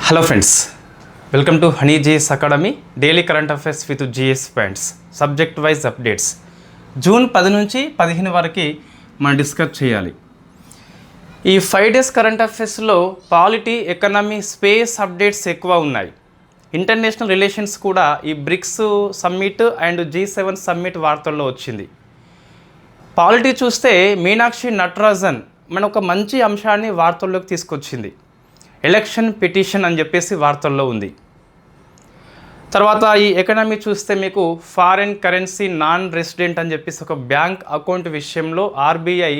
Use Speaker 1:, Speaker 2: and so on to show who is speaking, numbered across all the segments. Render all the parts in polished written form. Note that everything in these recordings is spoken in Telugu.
Speaker 1: Hello friends, welcome to Honey GS academy daily current affairs with GS points subject wise updates. June 10 నుంచి 15 వరకు మనం డిస్కస్ చేయాలి. ఈ 5 డేస్ కరెంట్ అఫైర్స్లో పాలిటీ, ఎకనామీ, స్పేస్ అప్డేట్స్ ఎక్కువ ఉన్నాయి. ఇంటర్నేషనల్ రిలేషన్స్ కూడా ఈ bricks summit and G7 summit వార్తల్లో వచ్చింది. పాలిటీ చూస్తే మీనాక్షి నటరాజన్ మన ఒక మంచి అంశాన్ని వార్తల్లోకి తీసుకొచ్చింది. ఎలక్షన్ పిటిషన్ అని చెప్పేసి వార్తల్లో ఉంది. తర్వాత ఈ ఎకనామీ చూస్తే మీకు ఫారెన్ కరెన్సీ నాన్ రెసిడెంట్ అని చెప్పేసి ఒక బ్యాంక్ అకౌంట్ విషయంలో ఆర్బీఐ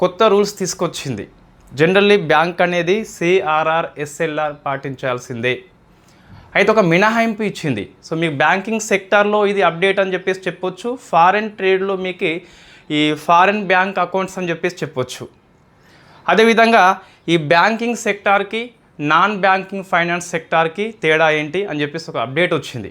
Speaker 1: కొత్త రూల్స్ తీసుకొచ్చింది. జనరల్లీ బ్యాంక్ అనేది CRR SLR పాటించాల్సిందే, అయితే ఒక మినహాయింపు ఇచ్చింది. సో మీకు బ్యాంకింగ్ సెక్టార్లో ఇది అప్డేట్ అని చెప్పేసి చెప్పొచ్చు. ఫారెన్ ట్రేడ్లో మీకు ఈ ఫారెన్ బ్యాంక్ అకౌంట్స్ అని చెప్పేసి చెప్పొచ్చు. అదేవిధంగా ఈ బ్యాంకింగ్ సెక్టార్కి నాన్ బ్యాంకింగ్ ఫైనాన్స్ సెక్టార్కి తేడా ఏంటి అని చెప్పేసి ఒక అప్డేట్ వచ్చింది.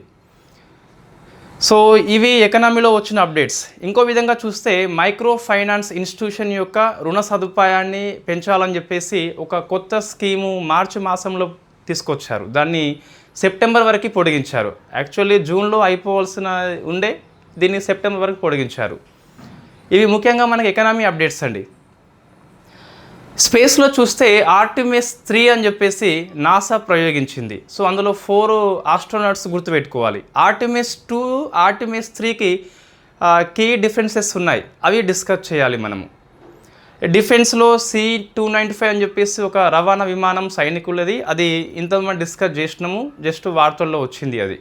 Speaker 1: సో ఇవి ఎకనామీలో వచ్చిన అప్డేట్స్. ఇంకో విధంగా చూస్తే మైక్రో ఫైనాన్స్ ఇన్స్టిట్యూషన్ యొక్క రుణ సదుపాయాన్ని పెంచాలని చెప్పేసి ఒక కొత్త స్కీము మార్చి మాసంలో తీసుకొచ్చారు. దాన్ని సెప్టెంబర్ వరకు పొడిగించారు. యాక్చువల్లీ జూన్లో అయిపోవాల్సిన ఉండే, దీన్ని సెప్టెంబర్ వరకు పొడిగించారు. ఇవి ముఖ్యంగా మనకి ఎకనామీ అప్డేట్స్ అండి. స్పేస్లో చూస్తే ఆర్టిమిస్ 3 అని చెప్పేసి నాసా ప్రయోగించింది. సో అందులో 4 ఆస్ట్రోనాట్స్ గుర్తుపెట్టుకోవాలి. ఆర్టిమిస్ 2, ఆర్టిమిస్ 3కి కీ డిఫరెన్సెస్ ఉన్నాయి, అవి డిస్కస్ చేయాలి మనము. డిఫెన్స్లో C-295 అని చెప్పేసి ఒక రవాణా విమానం సైనికులది, అది ఇంతమంది డిస్కస్ చేసినాము, జస్ట్ వార్తల్లో వచ్చింది. అది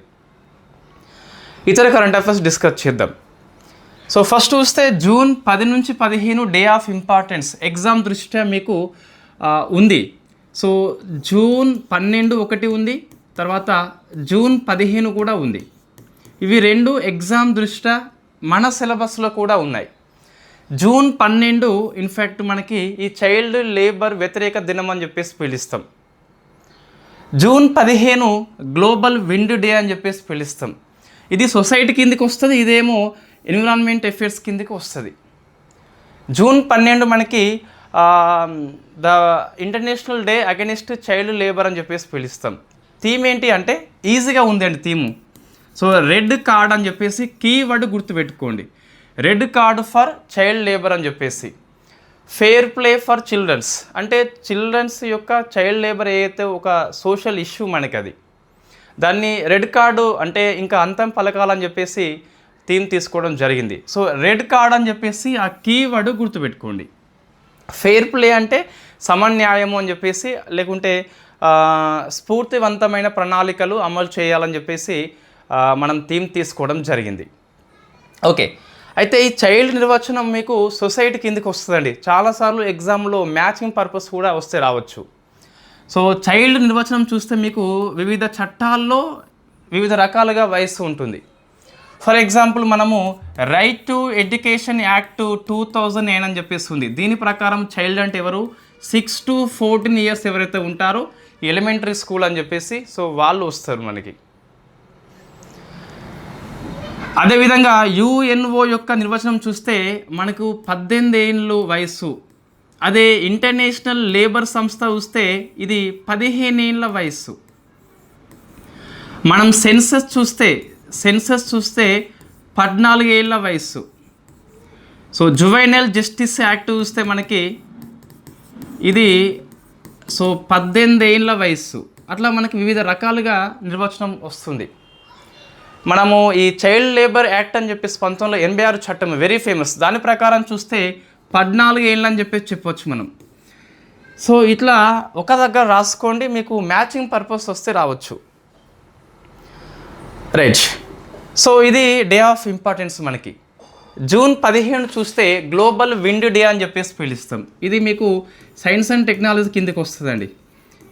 Speaker 1: ఇతర కరెంట్ అఫైర్స్ డిస్కస్ చేద్దాం. సో ఫస్ట్ చూస్తే జూన్ 10 నుంచి 15 డే ఆఫ్ ఇంపార్టెన్స్ ఎగ్జామ్ దృష్ట్యా మీకు ఉంది. సో జూన్ 12 ఒకటి ఉంది, తర్వాత జూన్ 15 కూడా ఉంది. ఇవి రెండు ఎగ్జామ్ దృష్ట్యా మన సిలబస్లో కూడా ఉన్నాయి. జూన్ 12 ఇన్ఫ్యాక్ట్ మనకి ఈ చైల్డ్ లేబర్ వ్యతిరేక దినం అని చెప్పేసి పిలుస్తాం. జూన్ 15 గ్లోబల్ విండ్ డే అని చెప్పేసి పిలుస్తాం. ఇది సొసైటీ కిందకి వస్తుంది, ఇదేమో ఎన్విరాన్మెంట్ అఫేర్స్ కిందకి వస్తుంది. జూన్ 12 మనకి the international day against child labour అని చెప్పేసి పిలుస్తాం. థీమ్ ఏంటి అంటే ఈజీగా ఉందండి థీము. సో రెడ్ కార్డ్ అని చెప్పేసి కీవర్డ్ గుర్తుపెట్టుకోండి. Red card for child labour అని చెప్పేసి. ఫెయిర్ ప్లే ఫర్ చిల్డ్రన్స్ అంటే చిల్డ్రన్స్ యొక్క చైల్డ్ లేబర్ ఏదైతే ఒక సోషల్ ఇష్యూ మనకి, అది దాన్ని రెడ్ కార్డు అంటే ఇంకా అంతం పలకాలని చెప్పేసి థీమ్ తీసుకోవడం జరిగింది. సో రెడ్ కార్డ్ అని చెప్పేసి ఆ కీవర్డ్ గుర్తుపెట్టుకోండి. ఫెయిర్ ప్లే అంటే సమన్యాయము అని చెప్పేసి, లేకుంటే స్ఫూర్తివంతమైన ప్రణాళికలు అమలు చేయాలని చెప్పేసి మనం థీమ్ తీసుకోవడం జరిగింది. ఓకే, అయితే ఈ చైల్డ్ నిర్వచనం మీకు సొసైటీ కిందకి వస్తుందండి. చాలాసార్లు ఎగ్జామ్లో మ్యాచింగ్ పర్పస్ కూడా వస్తే రావచ్చు. సో చైల్డ్ నిర్వచనం చూస్తే మీకు వివిధ చట్టాల్లో వివిధ రకాలుగా వయస్సు ఉంటుంది. ఫర్ ఎగ్జాంపుల్ మనము రైట్ టు ఎడ్యుకేషన్ యాక్ట్ 2009 అని చెప్పేసి ఉంది. దీని ప్రకారం చైల్డ్ అంటే ఎవరు, 6 to 14 years ఎవరైతే ఉంటారో ఎలిమెంటరీ స్కూల్ అని చెప్పేసి, సో వాళ్ళు వస్తారు మనకి. అదేవిధంగా UNO యొక్క నిర్వచనం చూస్తే మనకు 18 ఏళ్ళు వయస్సు. అదే ఇంటర్నేషనల్ లేబర్ సంస్థ చూస్తే ఇది 15 ఏళ్ళ వయస్సు. మనం సెన్సస్ చూస్తే 14 ఏళ్ళ వయస్సు. సో జువైనల్ జస్టిస్ యాక్ట్ చూస్తే మనకి ఇది 18 ఏళ్ళ వయస్సు. అట్లా మనకి వివిధ రకాలుగా నిర్వచనం వస్తుంది. మనము ఈ చైల్డ్ లేబర్ యాక్ట్ అని చెప్పేసి 1986 చట్టం వెరీ ఫేమస్, దాని ప్రకారం చూస్తే 14 ఏళ్ళు అని చెప్పేసి చెప్పవచ్చు మనం. సో ఇట్లా ఒక దగ్గర రాసుకోండి, మీకు మ్యాచింగ్ పర్పస్ వస్తే రావచ్చు. రైట్, సో ఇది డే ఆఫ్ ఇంపార్టెన్స్ మనకి. జూన్ 15 చూస్తే గ్లోబల్ విండ్ డే అని చెప్పేసి పిలుస్తాం. ఇది మీకు సైన్స్ అండ్ టెక్నాలజీ కిందకి వస్తుందండి.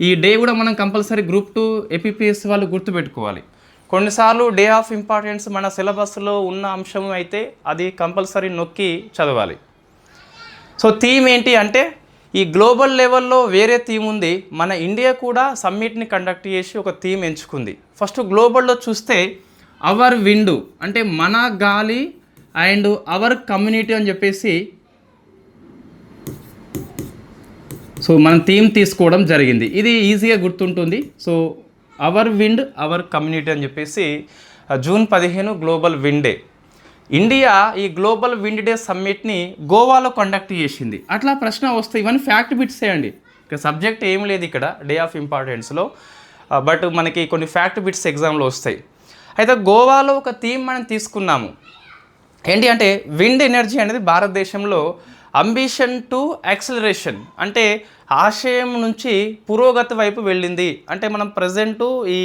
Speaker 1: ఈ డే కూడా మనం కంపల్సరీ గ్రూప్ 2 APPS వాళ్ళు గుర్తుపెట్టుకోవాలి. కొన్నిసార్లు డే ఆఫ్ ఇంపార్టెన్స్ మన సిలబస్లో ఉన్న అంశం అయితే అది కంపల్సరీ నొక్కి చదవాలి. సో థీమ్ ఏంటి అంటే ఈ గ్లోబల్ లెవెల్లో వేరే థీమ్ ఉంది. మన ఇండియా కూడా సమ్మిట్ని కండక్ట్ చేసి ఒక థీమ్ ఎంచుకుంది. ఫస్ట్ గ్లోబల్లో చూస్తే అవర్ విండు అంటే మన గాలి అండ్ అవర్ కమ్యూనిటీ అని చెప్పేసి సో మనం థీమ్ తీసుకోవడం జరిగింది. ఇది ఈజీగా గుర్తుంటుంది. So our wind our community అని చెప్పేసి June 15 global wind day. India ఈ గ్లోబల్ విండ్ డే సమ్మిట్ని గోవాలో కండక్ట్ చేసింది. అట్లా ప్రశ్న వస్తాయి, ఇవన్నీ ఫ్యాక్ట్ బిట్సే అండి, ఇక సబ్జెక్ట్ ఏం లేదు ఇక్కడ డే ఆఫ్ ఇంపార్టెన్స్లో, బట్ మనకి కొన్ని ఫ్యాక్ట్ బిట్స్ ఎగ్జామ్లో వస్తాయి. అయితే గోవాలో ఒక థీమ్ మనం తీసుకున్నాము, ఏంటి అంటే విండ్ ఎనర్జీ అనేది భారతదేశంలో అంబిషన్ టు యాక్సిలరేషన్, అంటే ఆశయం నుంచి పురోగతి వైపు వెళ్ళింది. అంటే మనం ప్రజెంటు ఈ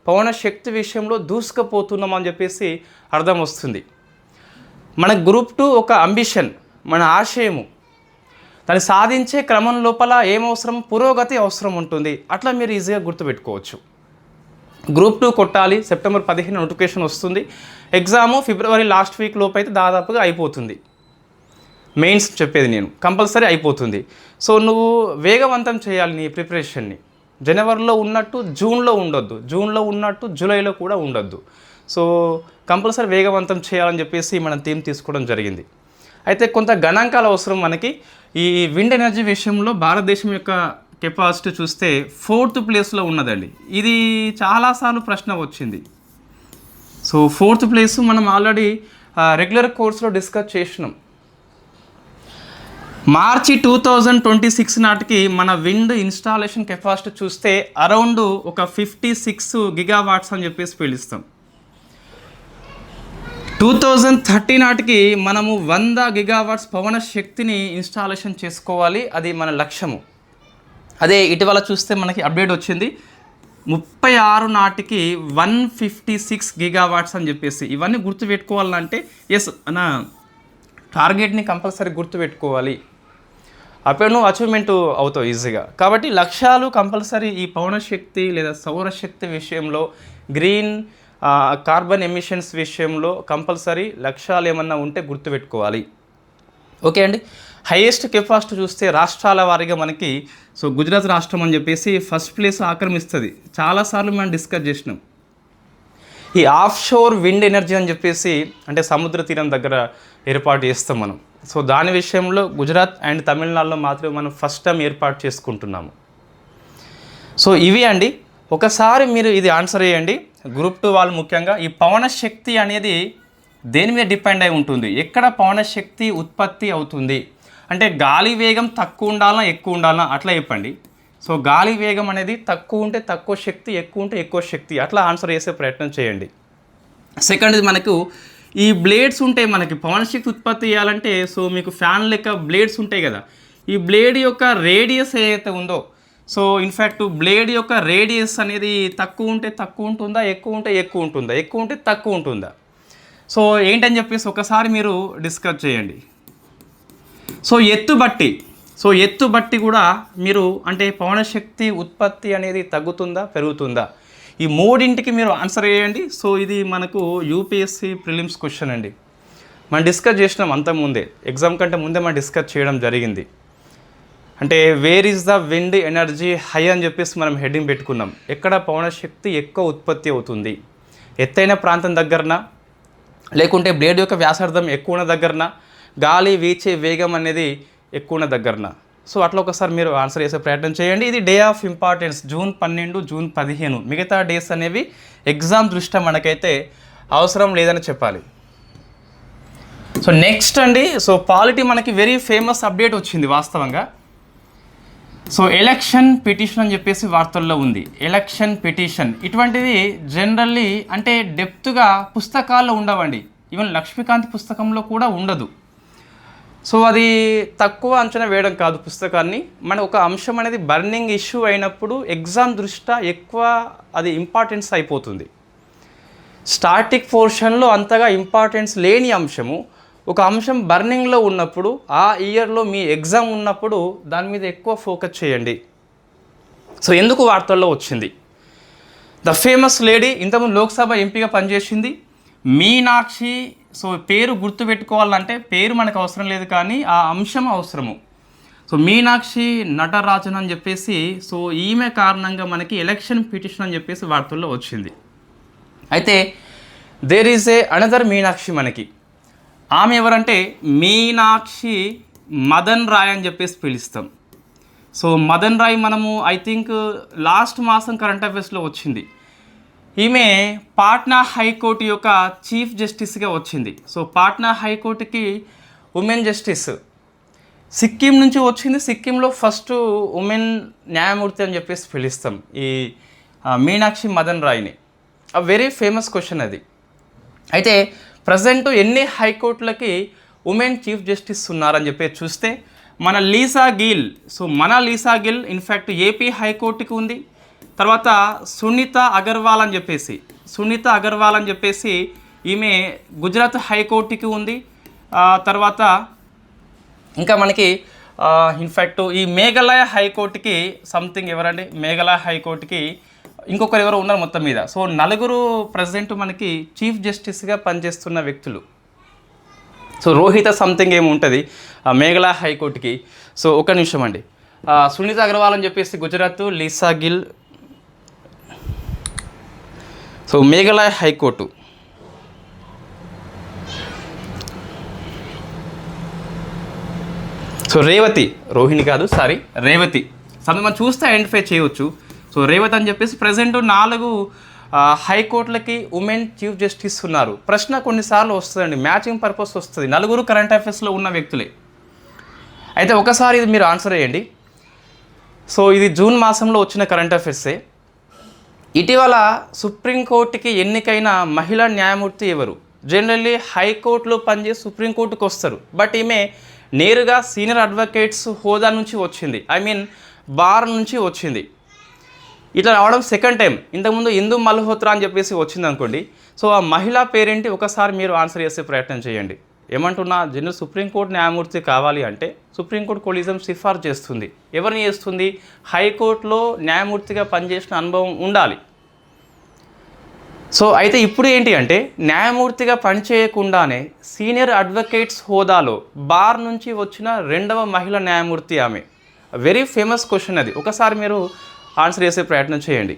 Speaker 1: పవన శక్తి విషయంలో దూసుకుపోతున్నాం అని చెప్పేసి అర్థం వస్తుంది. మన గ్రూప్ 2 ఒక అంబిషన్, మన ఆశయము, దాన్ని సాధించే క్రమం లోపల ఏమవసరం, పురోగతి అవసరం ఉంటుంది. అట్లా మీరు ఈజీగా గుర్తుపెట్టుకోవచ్చు. గ్రూప్ 2 కొట్టాలి, సెప్టెంబర్ 15 నోటిఫికేషన్ వస్తుంది, ఎగ్జాము ఫిబ్రవరి లాస్ట్ వీక్ లోపు అయితే దాదాపుగా అయిపోతుంది. మెయిన్స్ చెప్పేది నేను, కంపల్సరీ అయిపోతుంది. సో నువ్వు వేగవంతం చేయాలి నీ ప్రిపరేషన్ని. జనవరిలో ఉన్నట్టు జూన్లో ఉండొద్దు, జూన్లో ఉన్నట్టు జూలైలో కూడా ఉండొద్దు. సో కంపల్సరీ వేగవంతం చేయాలని చెప్పేసి మనం థీమ్ తీసుకోవడం జరిగింది. అయితే కొంత గణాంకాల అవసరం మనకి. ఈ విండ్ ఎనర్జీ విషయంలో భారతదేశం యొక్క కెపాసిటీ చూస్తే 4th ప్లేస్లో ఉన్నదండి. ఇది చాలాసార్లు ప్రశ్న వచ్చింది. సో 4th ప్లేస్ మనం ఆల్రెడీ రెగ్యులర్ కోర్స్లో డిస్కస్ చేసినాం. మార్చి 2026 నాటికి మన విండ్ ఇన్స్టాలేషన్ కెపాసిటీ చూస్తే అరౌండ్ ఒక 56 గిగావాట్స్ అని చెప్పేసి పిలుస్తాం. 2030 నాటికి మనము 100 గిగావాట్స్ పవన శక్తిని ఇన్స్టాలేషన్ చేసుకోవాలి, అది మన లక్ష్యము. అదే ఇటీవల చూస్తే మనకి అప్డేట్ వచ్చింది, 36 నాటికి 156 గిగావాట్స్ అని చెప్పేసి. ఇవన్నీ గుర్తుపెట్టుకోవాలంటే ఎస్ నా టార్గెట్ని కంపల్సరీ గుర్తుపెట్టుకోవాలి, అప్పుడు నువ్వు అచీవ్మెంట్ అవుతావు ఈజీగా. కాబట్టి లక్ష్యాలు కంపల్సరీ ఈ పవన శక్తి లేదా సౌరశక్తి విషయంలో, గ్రీన్ కార్బన్ ఎమిషన్స్ విషయంలో కంపల్సరీ లక్ష్యాలు ఏమన్నా ఉంటే గుర్తుపెట్టుకోవాలి. ఓకే అండి. హైయెస్ట్ కెపాసిటీ చూస్తే రాష్ట్రాల వారీగా మనకి సో గుజరాత్ రాష్ట్రం అని చెప్పేసి ఫస్ట్ ప్లేస్ ఆక్రమిస్తుంది. చాలాసార్లు మనం డిస్కస్ చేసినాం. ఈ ఆఫ్ షోర్ విండ్ ఎనర్జీ అని చెప్పేసి అంటే సముద్ర తీరం దగ్గర ఏర్పాటు చేస్తాం మనం. సో దాని విషయంలో గుజరాత్ అండ్ తమిళనాడులో మాత్రమే మనం ఫస్ట్ టైం ఏర్పాటు చేసుకుంటున్నాము. సో ఇవి అండి, ఒకసారి మీరు ఇది ఆన్సర్ చేయండి. గ్రూప్ 2 వాళ్ళు ముఖ్యంగా ఈ పవన శక్తి అనేది దేని మీద డిపెండ్ అయి ఉంటుంది, ఎక్కడ పవన శక్తి ఉత్పత్తి అవుతుంది అంటే గాలి వేగం తక్కువ ఉండాలా ఎక్కువ ఉండాలా అట్లా చెప్పండి. సో గాలి వేగం అనేది తక్కువ ఉంటే తక్కువ శక్తి, ఎక్కువ ఉంటే ఎక్కువ శక్తి, అట్లా ఆన్సర్ చేసే ప్రయత్నం చేయండి. సెకండ్ మనకు ఈ బ్లేడ్స్ ఉంటాయి, మనకి పవన శక్తి ఉత్పత్తి చేయాలంటే సో మీకు ఫ్యాన్ లెక్క బ్లేడ్స్ ఉంటాయి కదా, ఈ బ్లేడ్ యొక్క రేడియస్ ఏదైతే ఉందో, సో ఇన్ఫ్యాక్ట్ బ్లేడ్ యొక్క రేడియస్ అనేది తక్కువ ఉంటే తక్కువ ఉంటుందా, ఎక్కువ ఉంటే ఎక్కువ ఉంటుందా, ఎక్కువ ఉంటే తక్కువ ఉంటుందా, సో ఏంటని చెప్పేసి ఒకసారి మీరు డిస్కస్ చేయండి. సో ఎత్తు బట్టి కూడా మీరు అంటే పవన శక్తి ఉత్పత్తి అనేది తగ్గుతుందా పెరుగుతుందా, ఈ మూడింటికి మీరు ఆన్సర్ చేయండి. సో ఇది మనకు యూపీఎస్సీ ప్రిలిమ్స్ క్వశ్చన్ అండి. మనం డిస్కస్ చేసినాం అంతకుముందే, ఎగ్జామ్ కంటే ముందే మనం డిస్కస్ చేయడం జరిగింది. అంటే where is the wind energy high అని చెప్పేసి మనం హెడ్డింగ్ పెట్టుకున్నాం. ఎక్కడ పవన శక్తి ఎక్కువ ఉత్పత్తి అవుతుంది, ఎత్తైన ప్రాంతం దగ్గరన, లేకుంటే బ్లేడ్ యొక్క వ్యాసార్థం ఎక్కువ ఉన్న దగ్గరన, గాలి వీచే వేగం అనేది ఎక్కువ ఉన్న దగ్గరన. సో అట్లా ఒకసారి మీరు ఆన్సర్ చేసే ప్రయత్నం చేయండి. ఇది day of importance June 12, June 15. మిగతా డేస్ అనేవి ఎగ్జామ్ దృష్ట్యా మనకైతే అవసరం లేదని చెప్పాలి. సో నెక్స్ట్ అండి, సో పాలిటీ మనకి వెరీ ఫేమస్ అప్డేట్ వచ్చింది వాస్తవంగా. సో ఎలక్షన్ పిటిషన్ అని చెప్పేసి వార్తల్లో ఉంది. ఎలక్షన్ పిటిషన్ ఇటువంటిది జనరల్లీ అంటే డెప్త్గా పుస్తకాల్లో ఉండవండి, ఈవెన్ లక్ష్మీకాంత్ పుస్తకంలో కూడా ఉండదు. సో అది తక్కువ అంచనా వేయడం కాదు పుస్తకాన్ని, మన ఒక అంశం అనేది బర్నింగ్ ఇష్యూ అయినప్పుడు ఎగ్జామ్ దృష్ట్యా ఎక్కువ అది ఇంపార్టెన్స్ అయిపోతుంది. స్టార్టిక్ పోర్షన్లో అంతగా ఇంపార్టెన్స్ లేని అంశము ఒక అంశం బర్నింగ్లో ఉన్నప్పుడు, ఆ ఇయర్లో మీ ఎగ్జామ్ ఉన్నప్పుడు దాని మీద ఎక్కువ ఫోకస్ చేయండి. సో ఎందుకు వార్తల్లో వచ్చింది, ద ఫేమస్ లేడీ ఇంతకుముందు లోక్సభ ఎంపీగా పనిచేసింది మీనాక్షి. సో పేరు గుర్తుపెట్టుకోవాలంటే పేరు మనకు అవసరం లేదు కానీ ఆ అంశం అవసరము. సో మీనాక్షి నటరాజన్ అని చెప్పేసి, సో ఈమె కారణంగా మనకి ఎలక్షన్ పిటిషన్ అని చెప్పేసి వార్తల్లో వచ్చింది. అయితే there is a another Meenakshi మనకి. ఆమె ఎవరంటే మీనాక్షి మదన్ రాయ్ అని చెప్పేసి పిలుస్తాం. సో మదన్ రాయ్ మనము ఐ థింక్ లాస్ట్ మాసం కరెంట్ అఫైర్స్లో వచ్చింది. ఈమె పాట్నా హైకోర్టు యొక్క చీఫ్ జస్టిస్గా వచ్చింది. సో పాట్నా హైకోర్టుకి ఉమెన్ జస్టిస్ సిక్కిం నుంచి వచ్చింది. సిక్కింలో ఫస్ట్ ఉమెన్ న్యాయమూర్తి అని చెప్పేసి పిలుస్తాం ఈ మీనాక్షి మదన్ రాయ్ని. వెరీ ఫేమస్ క్వశ్చన్ అది. అయితే ప్రజెంట్ ఎన్ని హైకోర్టులకి ఉమెన్ చీఫ్ జస్టిస్ ఉన్నారని చెప్పేసి చూస్తే మన లీసా గిల్. సో మన లీసా గిల్ ఇన్ఫ్యాక్ట్ ఏపీ హైకోర్టుకి ఉంది. తర్వాత సునీత అగర్వాల్ అని చెప్పేసి ఈమె గుజరాత్ హైకోర్టుకి ఉంది. తర్వాత ఇంకా మనకి ఇన్ఫ్యాక్ట్ ఈ మేఘాలయ హైకోర్టుకి సంథింగ్ ఎవరండి, మేఘాలయ హైకోర్టుకి ఇంకొకరు ఎవరు ఉన్నారు మొత్తం మీద. సో నలుగురు ప్రజెంట్ మనకి చీఫ్ జస్టిస్గా పనిచేస్తున్న వ్యక్తులు. సో రోహిత సంథింగ్ ఏమి ఉంటుంది మేఘాలయ హైకోర్టుకి. సో ఒక నిమిషం అండి, సునీత అగర్వాల్ అని చెప్పేసి Gujarat, Lisa Gill so Meghalaya high court. So Revathi, Rohini కాదు సారీ రేవతి. మనం చూస్తే ఐడెంటిఫై చేయవచ్చు. సో రేవతి అని చెప్పేసి ప్రజెంట్ 4 హైకోర్టులకి ఉమెన్ చీఫ్ జస్టిస్ ఉన్నారు. ప్రశ్న కొన్నిసార్లు వస్తుందండి, మ్యాచింగ్ పర్పస్ వస్తుంది. 4 కరెంట్ అఫైర్స్లో ఉన్న వ్యక్తులే. అయితే ఒకసారి ఇది మీరు ఆన్సర్ చేయండి. సో ఇది జూన్ మాసంలో వచ్చిన కరెంట్ అఫైర్సే. ఇటీవల సుప్రీంకోర్టుకి ఎన్నికైన మహిళా న్యాయమూర్తి ఎవరు? జనరల్లీ హైకోర్టులో పనిచేసి సుప్రీంకోర్టుకు వస్తారు, బట్ ఈమె నేరుగా సీనియర్ అడ్వకేట్స్ హోదా నుంచి వచ్చింది, ఐ మీన్ బార్ నుంచి వచ్చింది. ఇట్లా రావడం సెకండ్ టైం. ఇంతకుముందు ఇందు మల్హోత్రా అని చెప్పేసి వచ్చింది అనుకోండి. సో ఆ మహిళా పేరేంటి ఒకసారి మీరు ఆన్సర్ చేసే ప్రయత్నం చేయండి. ఏమంటున్నా, జనరల్ సుప్రీంకోర్టు న్యాయమూర్తి కావాలి అంటే సుప్రీంకోర్టు కొలీజియం సిఫార్సు చేస్తుంది. ఎవరిని చేస్తుంది? హైకోర్టులో న్యాయమూర్తిగా పనిచేసిన అనుభవం ఉండాలి. సో అయితే ఇప్పుడు ఏంటి అంటే న్యాయమూర్తిగా పనిచేయకుండానే సీనియర్ అడ్వకేట్స్ హోదాలో బార్ నుంచి వచ్చిన 2వ మహిళా న్యాయమూర్తి ఆమె. వెరీ ఫేమస్ క్వశ్చన్ అది. ఒకసారి మీరు ఆన్సర్ చేసే ప్రయత్నం చేయండి.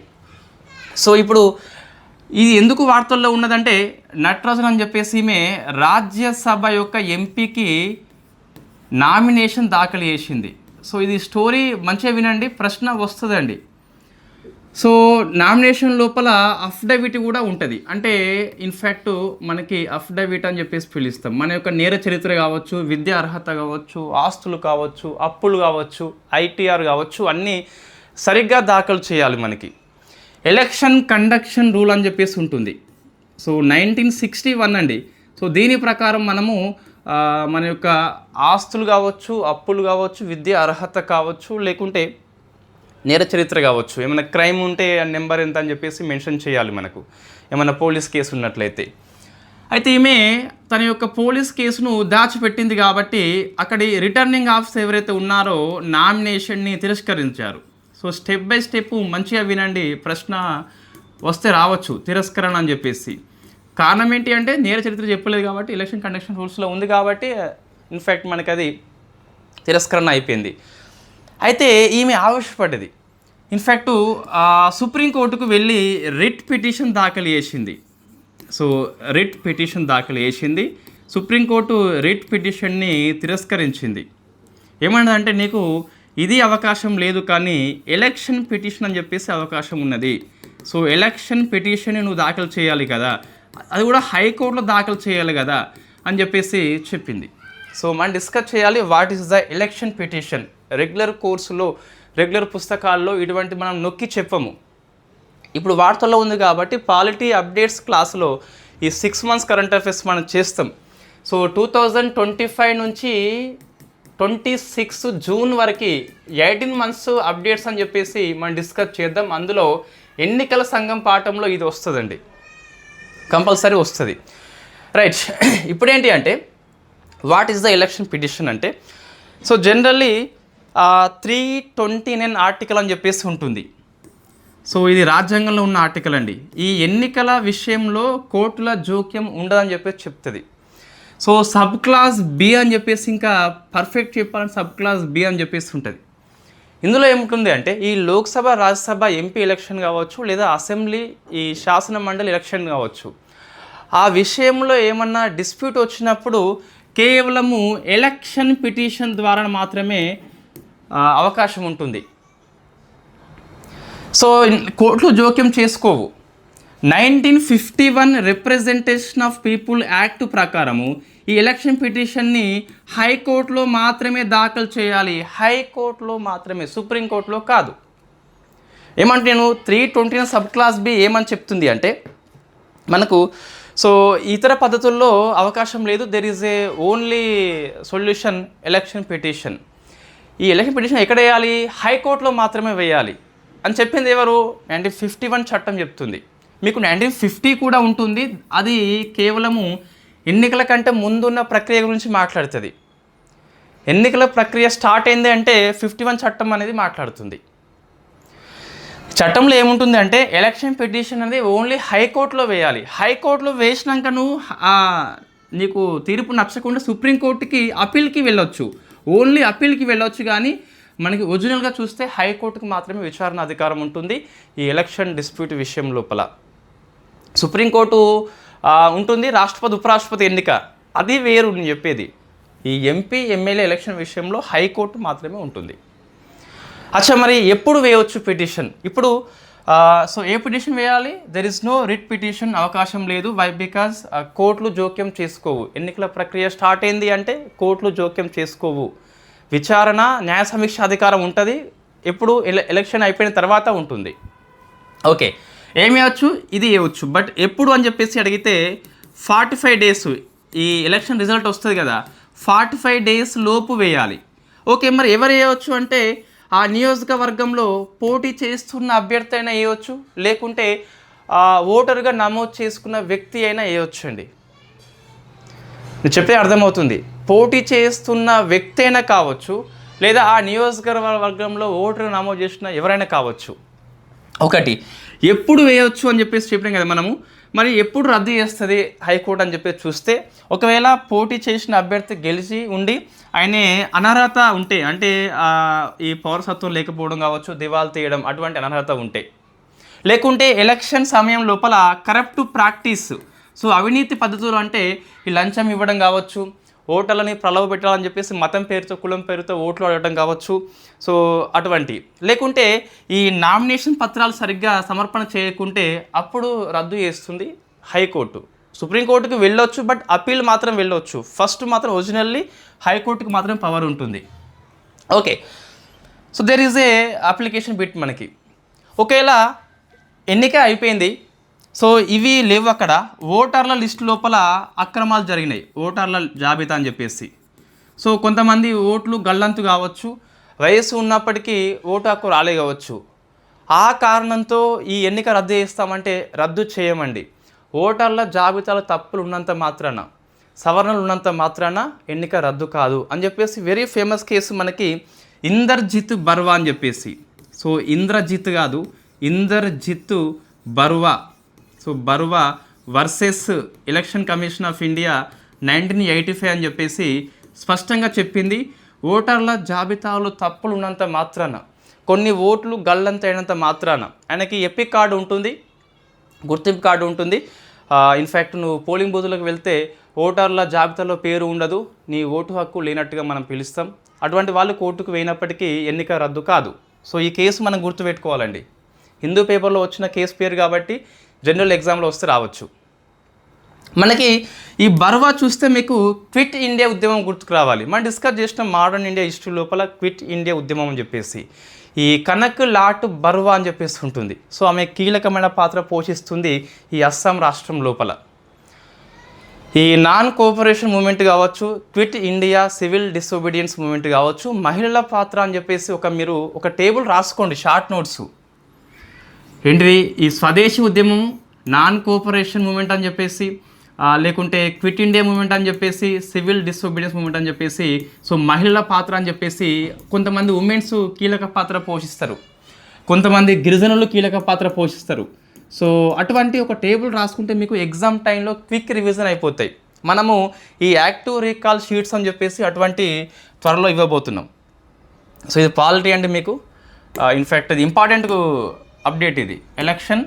Speaker 1: సో ఇప్పుడు ఇది ఎందుకు వార్తల్లో ఉన్నదంటే నటరాజన్ అని చెప్పేసి ఈమె రాజ్యసభ యొక్క ఎంపీకి నామినేషన్ దాఖలు చేసింది. సో ఇది స్టోరీ మంచిగా వినండి, ప్రశ్న వస్తుందండి. సో నామినేషన్ లోపల అఫిడవిట్ కూడా ఉంటుంది. అంటే ఇన్ఫ్యాక్ట్ మనకి అఫిడవిట్ అని చెప్పేసి పిలుస్తాం. మన యొక్క నేర చరిత్ర కావచ్చు, విద్యా అర్హత కావచ్చు, ఆస్తులు కావచ్చు, అప్పులు కావచ్చు, ఐటీఆర్ కావచ్చు, అన్నీ సరిగ్గా దాఖలు చేయాలి. మనకి ఎలక్షన్ కండక్షన్ రూల్ అని చెప్పేసి ఉంటుంది. సో 1961 అండి. సో దీని ప్రకారం మనము మన యొక్క ఆస్తులు కావచ్చు, అప్పులు కావచ్చు, విద్యా అర్హత కావచ్చు, లేకుంటే నేర చరిత్ర కావచ్చు, ఏమైనా క్రైమ్ ఉంటే నెంబర్ ఎంత అని చెప్పేసి మెన్షన్ చేయాలి మనకు, ఏమైనా పోలీస్ కేసు ఉన్నట్లయితే. అయితే ఈమె తన యొక్క పోలీస్ కేసును దాచిపెట్టింది కాబట్టి అక్కడి రిటర్నింగ్ ఆఫీసర్ ఎవరైతే ఉన్నారో నామినేషన్ని తిరస్కరించారు. సో స్టెప్ బై స్టెప్ మంచిగా వినండి, ప్రశ్న వస్తే రావచ్చు తిరస్కరణ అని చెప్పేసి. కారణం ఏంటి అంటే నేర చరిత్ర చెప్పలేదు కాబట్టి, ఎలక్షన్ కండక్షన్ రూల్స్లో ఉంది కాబట్టి ఇన్ఫ్యాక్ట్ మనకి అది తిరస్కరణ అయిపోయింది. అయితే ఈమె ఆవేశపడ్డది. ఇన్ఫ్యాక్ట్ సుప్రీంకోర్టుకు వెళ్ళి రిట్ పిటిషన్ దాఖలు చేసింది. సో రిట్ పిటిషన్ దాఖలు చేసింది. సుప్రీంకోర్టు రిట్ పిటిషన్ని తిరస్కరించింది. ఏమన్నదంటే నీకు ఇది అవకాశం లేదు, కానీ ఎలక్షన్ పిటిషన్ అని చెప్పేసి అవకాశం ఉన్నది. సో ఎలక్షన్ పిటిషన్ నువ్వు దాఖలు చేయాలి కదా, అది కూడా హైకోర్టులో దాఖలు చేయాలి కదా అని చెప్పేసి చెప్పింది. సో మనం డిస్కస్ చేయాలి what is the election petition. Regular కోర్సులో, రెగ్యులర్ పుస్తకాల్లో ఇటువంటి మనం నొక్కి చెప్పము. ఇప్పుడు వార్తల్లో ఉంది కాబట్టి పాలిటీ అప్డేట్స్ క్లాసులో ఈ 6 months కరెంట్ అఫైర్స్ మనం చేస్తాం. సో 2025 నుంచి 26 జూన్ వరకు 18 months అప్డేట్స్ అని చెప్పేసి మనం డిస్కస్ చేద్దాం. అందులో ఎన్నికల సంఘం పాఠంలో ఇది వస్తుందండి, కంపల్సరీ వస్తుంది. రైట్, ఇప్పుడేంటి అంటే what is the election petition అంటే, సో జనరల్లీ 329 ఆర్టికల్ అని చెప్పేసి ఉంటుంది. సో ఇది రాజ్యాంగంలో ఉన్న ఆర్టికల్ అండి. ఈ ఎన్నికల విషయంలో కోర్టుల జోక్యం ఉండదని చెప్పేసి చెప్తుంది. సో సబ్ క్లాస్ బి అని చెప్పేసి, ఇంకా పర్ఫెక్ట్ చెప్పాలంటే సబ్ క్లాస్ బి అని చెప్పేసి ఉంటుంది. ఇందులో ఏముంటుంది అంటే ఈ లోక్సభ, రాజ్యసభ ఎంపీ ఎలక్షన్ కావచ్చు, లేదా అసెంబ్లీ, ఈ శాసన మండలి ఎలక్షన్ కావచ్చు, ఆ విషయంలో ఏమన్నా డిస్ప్యూట్ వచ్చినప్పుడు కేవలము ఎలక్షన్ పిటిషన్ ద్వారా మాత్రమే అవకాశం ఉంటుంది. సో కోర్టులు జోక్యం చేసుకోవు. 1951 రిప్రజెంటేషన్ ఆఫ్ పీపుల్ యాక్ట్ ప్రకారము ఈ ఎలక్షన్ పిటిషన్ని హైకోర్టులో మాత్రమే దాఖలు చేయాలి. హైకోర్టులో మాత్రమే, సుప్రీంకోర్టులో కాదు. ఏమంటే నేను 329 సబ్ క్లాస్ బి ఏమని చెప్తుంది అంటే మనకు సో ఇతర పద్ధతుల్లో అవకాశం లేదు. There is A only solution election petition. ఈ ఎలక్షన్ పిటిషన్ ఎక్కడ వేయాలి? హైకోర్టులో మాత్రమే వేయాలి అని చెప్పింది ఎవరు? 1951 చట్టం చెప్తుంది. మీకు 1950 కూడా ఉంటుంది. అది కేవలము ఎన్నికల కంటే ముందున్న ప్రక్రియ గురించి మాట్లాడుతుంది. ఎన్నికల ప్రక్రియ స్టార్ట్ అయింది అంటే 51 చట్టం అనేది మాట్లాడుతుంది. చట్టంలో ఏముంటుంది అంటే ఎలక్షన్ పిటిషన్ అనేది ఓన్లీ హైకోర్టులో వేయాలి. హైకోర్టులో వేసినాక నువ్వు నీకు తీర్పు నచ్చకుండా సుప్రీంకోర్టుకి అప్పీల్కి వెళ్ళొచ్చు. ఓన్లీ అప్పీల్కి వెళ్ళొచ్చు. కానీ మనకి ఒరిజినల్గా చూస్తే హైకోర్టుకి మాత్రమే విచారణ అధికారం ఉంటుంది ఈ ఎలక్షన్ డిస్ప్యూట్ విషయం లోపల. సుప్రీంకోర్టు ఉంటుంది, రాష్ట్రపతి ఉపరాష్ట్రపతి ఎన్నిక అది వేరు. నేను చెప్పేది ఈ ఎంపీ ఎమ్మెల్యే ఎలక్షన్ విషయంలో హైకోర్టు మాత్రమే ఉంటుంది. అచ్చా, మరి ఎప్పుడు వేయవచ్చు పిటిషన్? ఇప్పుడు సో ఏ పిటిషన్ వేయాలి? There is no writ petition, అవకాశం లేదు. వై? బికాజ్ కోర్టులు జోక్యం చేసుకోవు. ఎన్నికల ప్రక్రియ స్టార్ట్ అయింది అంటే కోర్టులు జోక్యం చేసుకోవు. విచారణ న్యాయ సమీక్ష అధికారం ఉంటుంది. ఎప్పుడు ఎలక్షన్ అయిపోయిన తర్వాత ఉంటుంది. ఓకే, ఏమి వేయవచ్చు? ఇది వేయవచ్చు. బట్ ఎప్పుడు అని చెప్పేసి అడిగితే 45 డేస్ ఈ ఎలక్షన్ రిజల్ట్ వస్తుంది కదా, 45 డేస్ లోపు వేయాలి. ఓకే, మరి ఎవరు వేయవచ్చు అంటే ఆ నియోజకవర్గంలో పోటీ చేస్తున్న అభ్యర్థి అయినా వేయవచ్చు, లేకుంటే ఓటరుగా నమోదు చేసుకున్న వ్యక్తి అయినా వేయవచ్చు అండి. నేను చెప్పే అర్థమవుతుంది. పోటీ చేస్తున్న వ్యక్తి అయినా కావచ్చు, లేదా ఆ నియోజకవర్గంలో ఓటరు నమోదు చేసిన ఎవరైనా కావచ్చు. ఒకటి ఎప్పుడు వేయవచ్చు అని చెప్పేసి చెప్పినాం కదా మనము. మరి ఎప్పుడు రద్దు చేస్తుంది హైకోర్టు అని చెప్పేసి చూస్తే, ఒకవేళ పోటీ చేసిన అభ్యర్థి గెలిచి ఉండి ఆయనే అనర్హత ఉంటే, అంటే ఈ పౌరసత్వం లేకపోవడం కావచ్చు, దివాలా తీయడం, అటువంటి అనర్హత ఉంటే, లేకుంటే ఎలక్షన్ సమయం లోపల కరప్ట్ ప్రాక్టీస్, సో అవినీతి పద్ధతులు అంటే ఈ లంచం ఇవ్వడం కావచ్చు, ఓటర్లని ప్రలోభ పెట్టాలని చెప్పేసి మతం పేరుతో కులం పేరుతో ఓట్లు అడగడం కావచ్చు. సో అటువంటి, లేకుంటే ఈ నామినేషన్ పత్రాలు సరిగ్గా సమర్పణ చేయకుంటే అప్పుడు రద్దు చేస్తుంది హైకోర్టు. సుప్రీంకోర్టుకి వెళ్ళొచ్చు, బట్ అప్పీల్ మాత్రం వెళ్ళొచ్చు. ఫస్ట్ మాత్రం ఒరిజినల్లీ హైకోర్టుకి మాత్రం పవర్ ఉంటుంది. Okay, so there is A application bit మనకి. ఒకవేళ ఎన్నిక అయిపోయింది, సో ఇవి లేవు, అక్కడ ఓటర్ల లిస్ట్ లోపల అక్రమాలు జరిగినాయి, ఓటర్ల జాబితా అని చెప్పేసి. సో కొంతమంది ఓట్లు గల్లంతు కావచ్చు, వయసు ఉన్నప్పటికీ ఓటు హక్కు రాలే కావచ్చు. ఆ కారణంతో ఈ ఎన్నిక రద్దు చేస్తామంటే రద్దు చేయమండి. ఓటర్ల జాబితాలో తప్పులు ఉన్నంత మాత్రాన, సవరణలు ఉన్నంత మాత్రాన ఎన్నిక రద్దు కాదు అని చెప్పేసి వెరీ ఫేమస్ కేసు మనకి ఇందర్జిత్ బర్వా అని చెప్పేసి. సో ఇంద్రజిత్ కాదు, Inderjit Barwa. So Barwa versus election commission of India 1985 అని చెప్పేసి స్పష్టంగా చెప్పింది. ఓటర్ల జాబితాలో తప్పులు ఉన్నంత మాత్రాన, కొన్ని ఓట్లు గల్లంత అయినంత మాత్రాన ఆయనకి ఎపిక్ కార్డు ఉంటుంది, గుర్తింపు కార్డు ఉంటుంది. ఇన్ఫ్యాక్ట్ నువ్వు పోలింగ్ బూతులకు వెళ్తే ఓటర్ల జాబితాలో పేరు ఉండదు, నీ ఓటు హక్కు లేనట్టుగా మనం పిలుస్తాం. అటువంటి వాళ్ళు కోర్టుకు వేయినప్పటికీ ఎన్నిక రద్దు కాదు. సో ఈ కేసు మనం గుర్తుపెట్టుకోవాలండి. హిందూ పేపర్లో వచ్చిన కేసు పేరు కాబట్టి జనరల్ ఎగ్జామ్లో వస్తే రావచ్చు. మనకి ఈ బర్వా చూస్తే మీకు క్విట్ ఇండియా ఉద్యమం గుర్తుకు రావాలి. మనం డిస్కస్ చేసిన మోడర్న్ ఇండియా హిస్టరీ లోపల క్విట్ ఇండియా ఉద్యమం అని చెప్పేసి ఈ కనక్ లాట్ బర్వా అని చెప్పేసి ఉంటుంది. సో ఆమె కీలకమైన పాత్ర పోషిస్తుంది ఈ అస్సాం రాష్ట్రం లోపల. ఈ నాన్ కోఆపరేషన్ మూమెంట్ కావచ్చు, quit India civil disobedience movement కావచ్చు, మహిళల పాత్ర అని చెప్పేసి మీరు ఒక టేబుల్ రాసుకోండి, షార్ట్ నోట్స్. ఏంటిది? ఈ స్వదేశీ ఉద్యమం, నాన్ కోఆపరేషన్ మూమెంట్ అని చెప్పేసి, లేకుంటే క్విట్ ఇండియా మూమెంట్ అని చెప్పేసి, సివిల్ డిసోబీడియన్స్ మూమెంట్ అని చెప్పేసి, సో మహిళల పాత్ర అని చెప్పేసి కొంతమంది ఉమెన్స్ కీలక పాత్ర పోషిస్తారు, కొంతమంది గిరిజనులు కీలక పాత్ర పోషిస్తారు. సో అటువంటి ఒక టేబుల్ రాసుకుంటే మీకు ఎగ్జామ్ టైంలో క్విక్ రివిజన్ అయిపోతాయి. మనము ఈ యాక్టివ్ రీకాల్ షీట్స్ అని చెప్పేసి అటువంటి త్వరలో ఇవ్వబోతున్నాం. సో ఇది పాలిటీ అంటే మీకు ఇన్ఫ్యాక్ట్ అది ఇంపార్టెంట్ అప్డేట్, ఇది ఎలక్షన్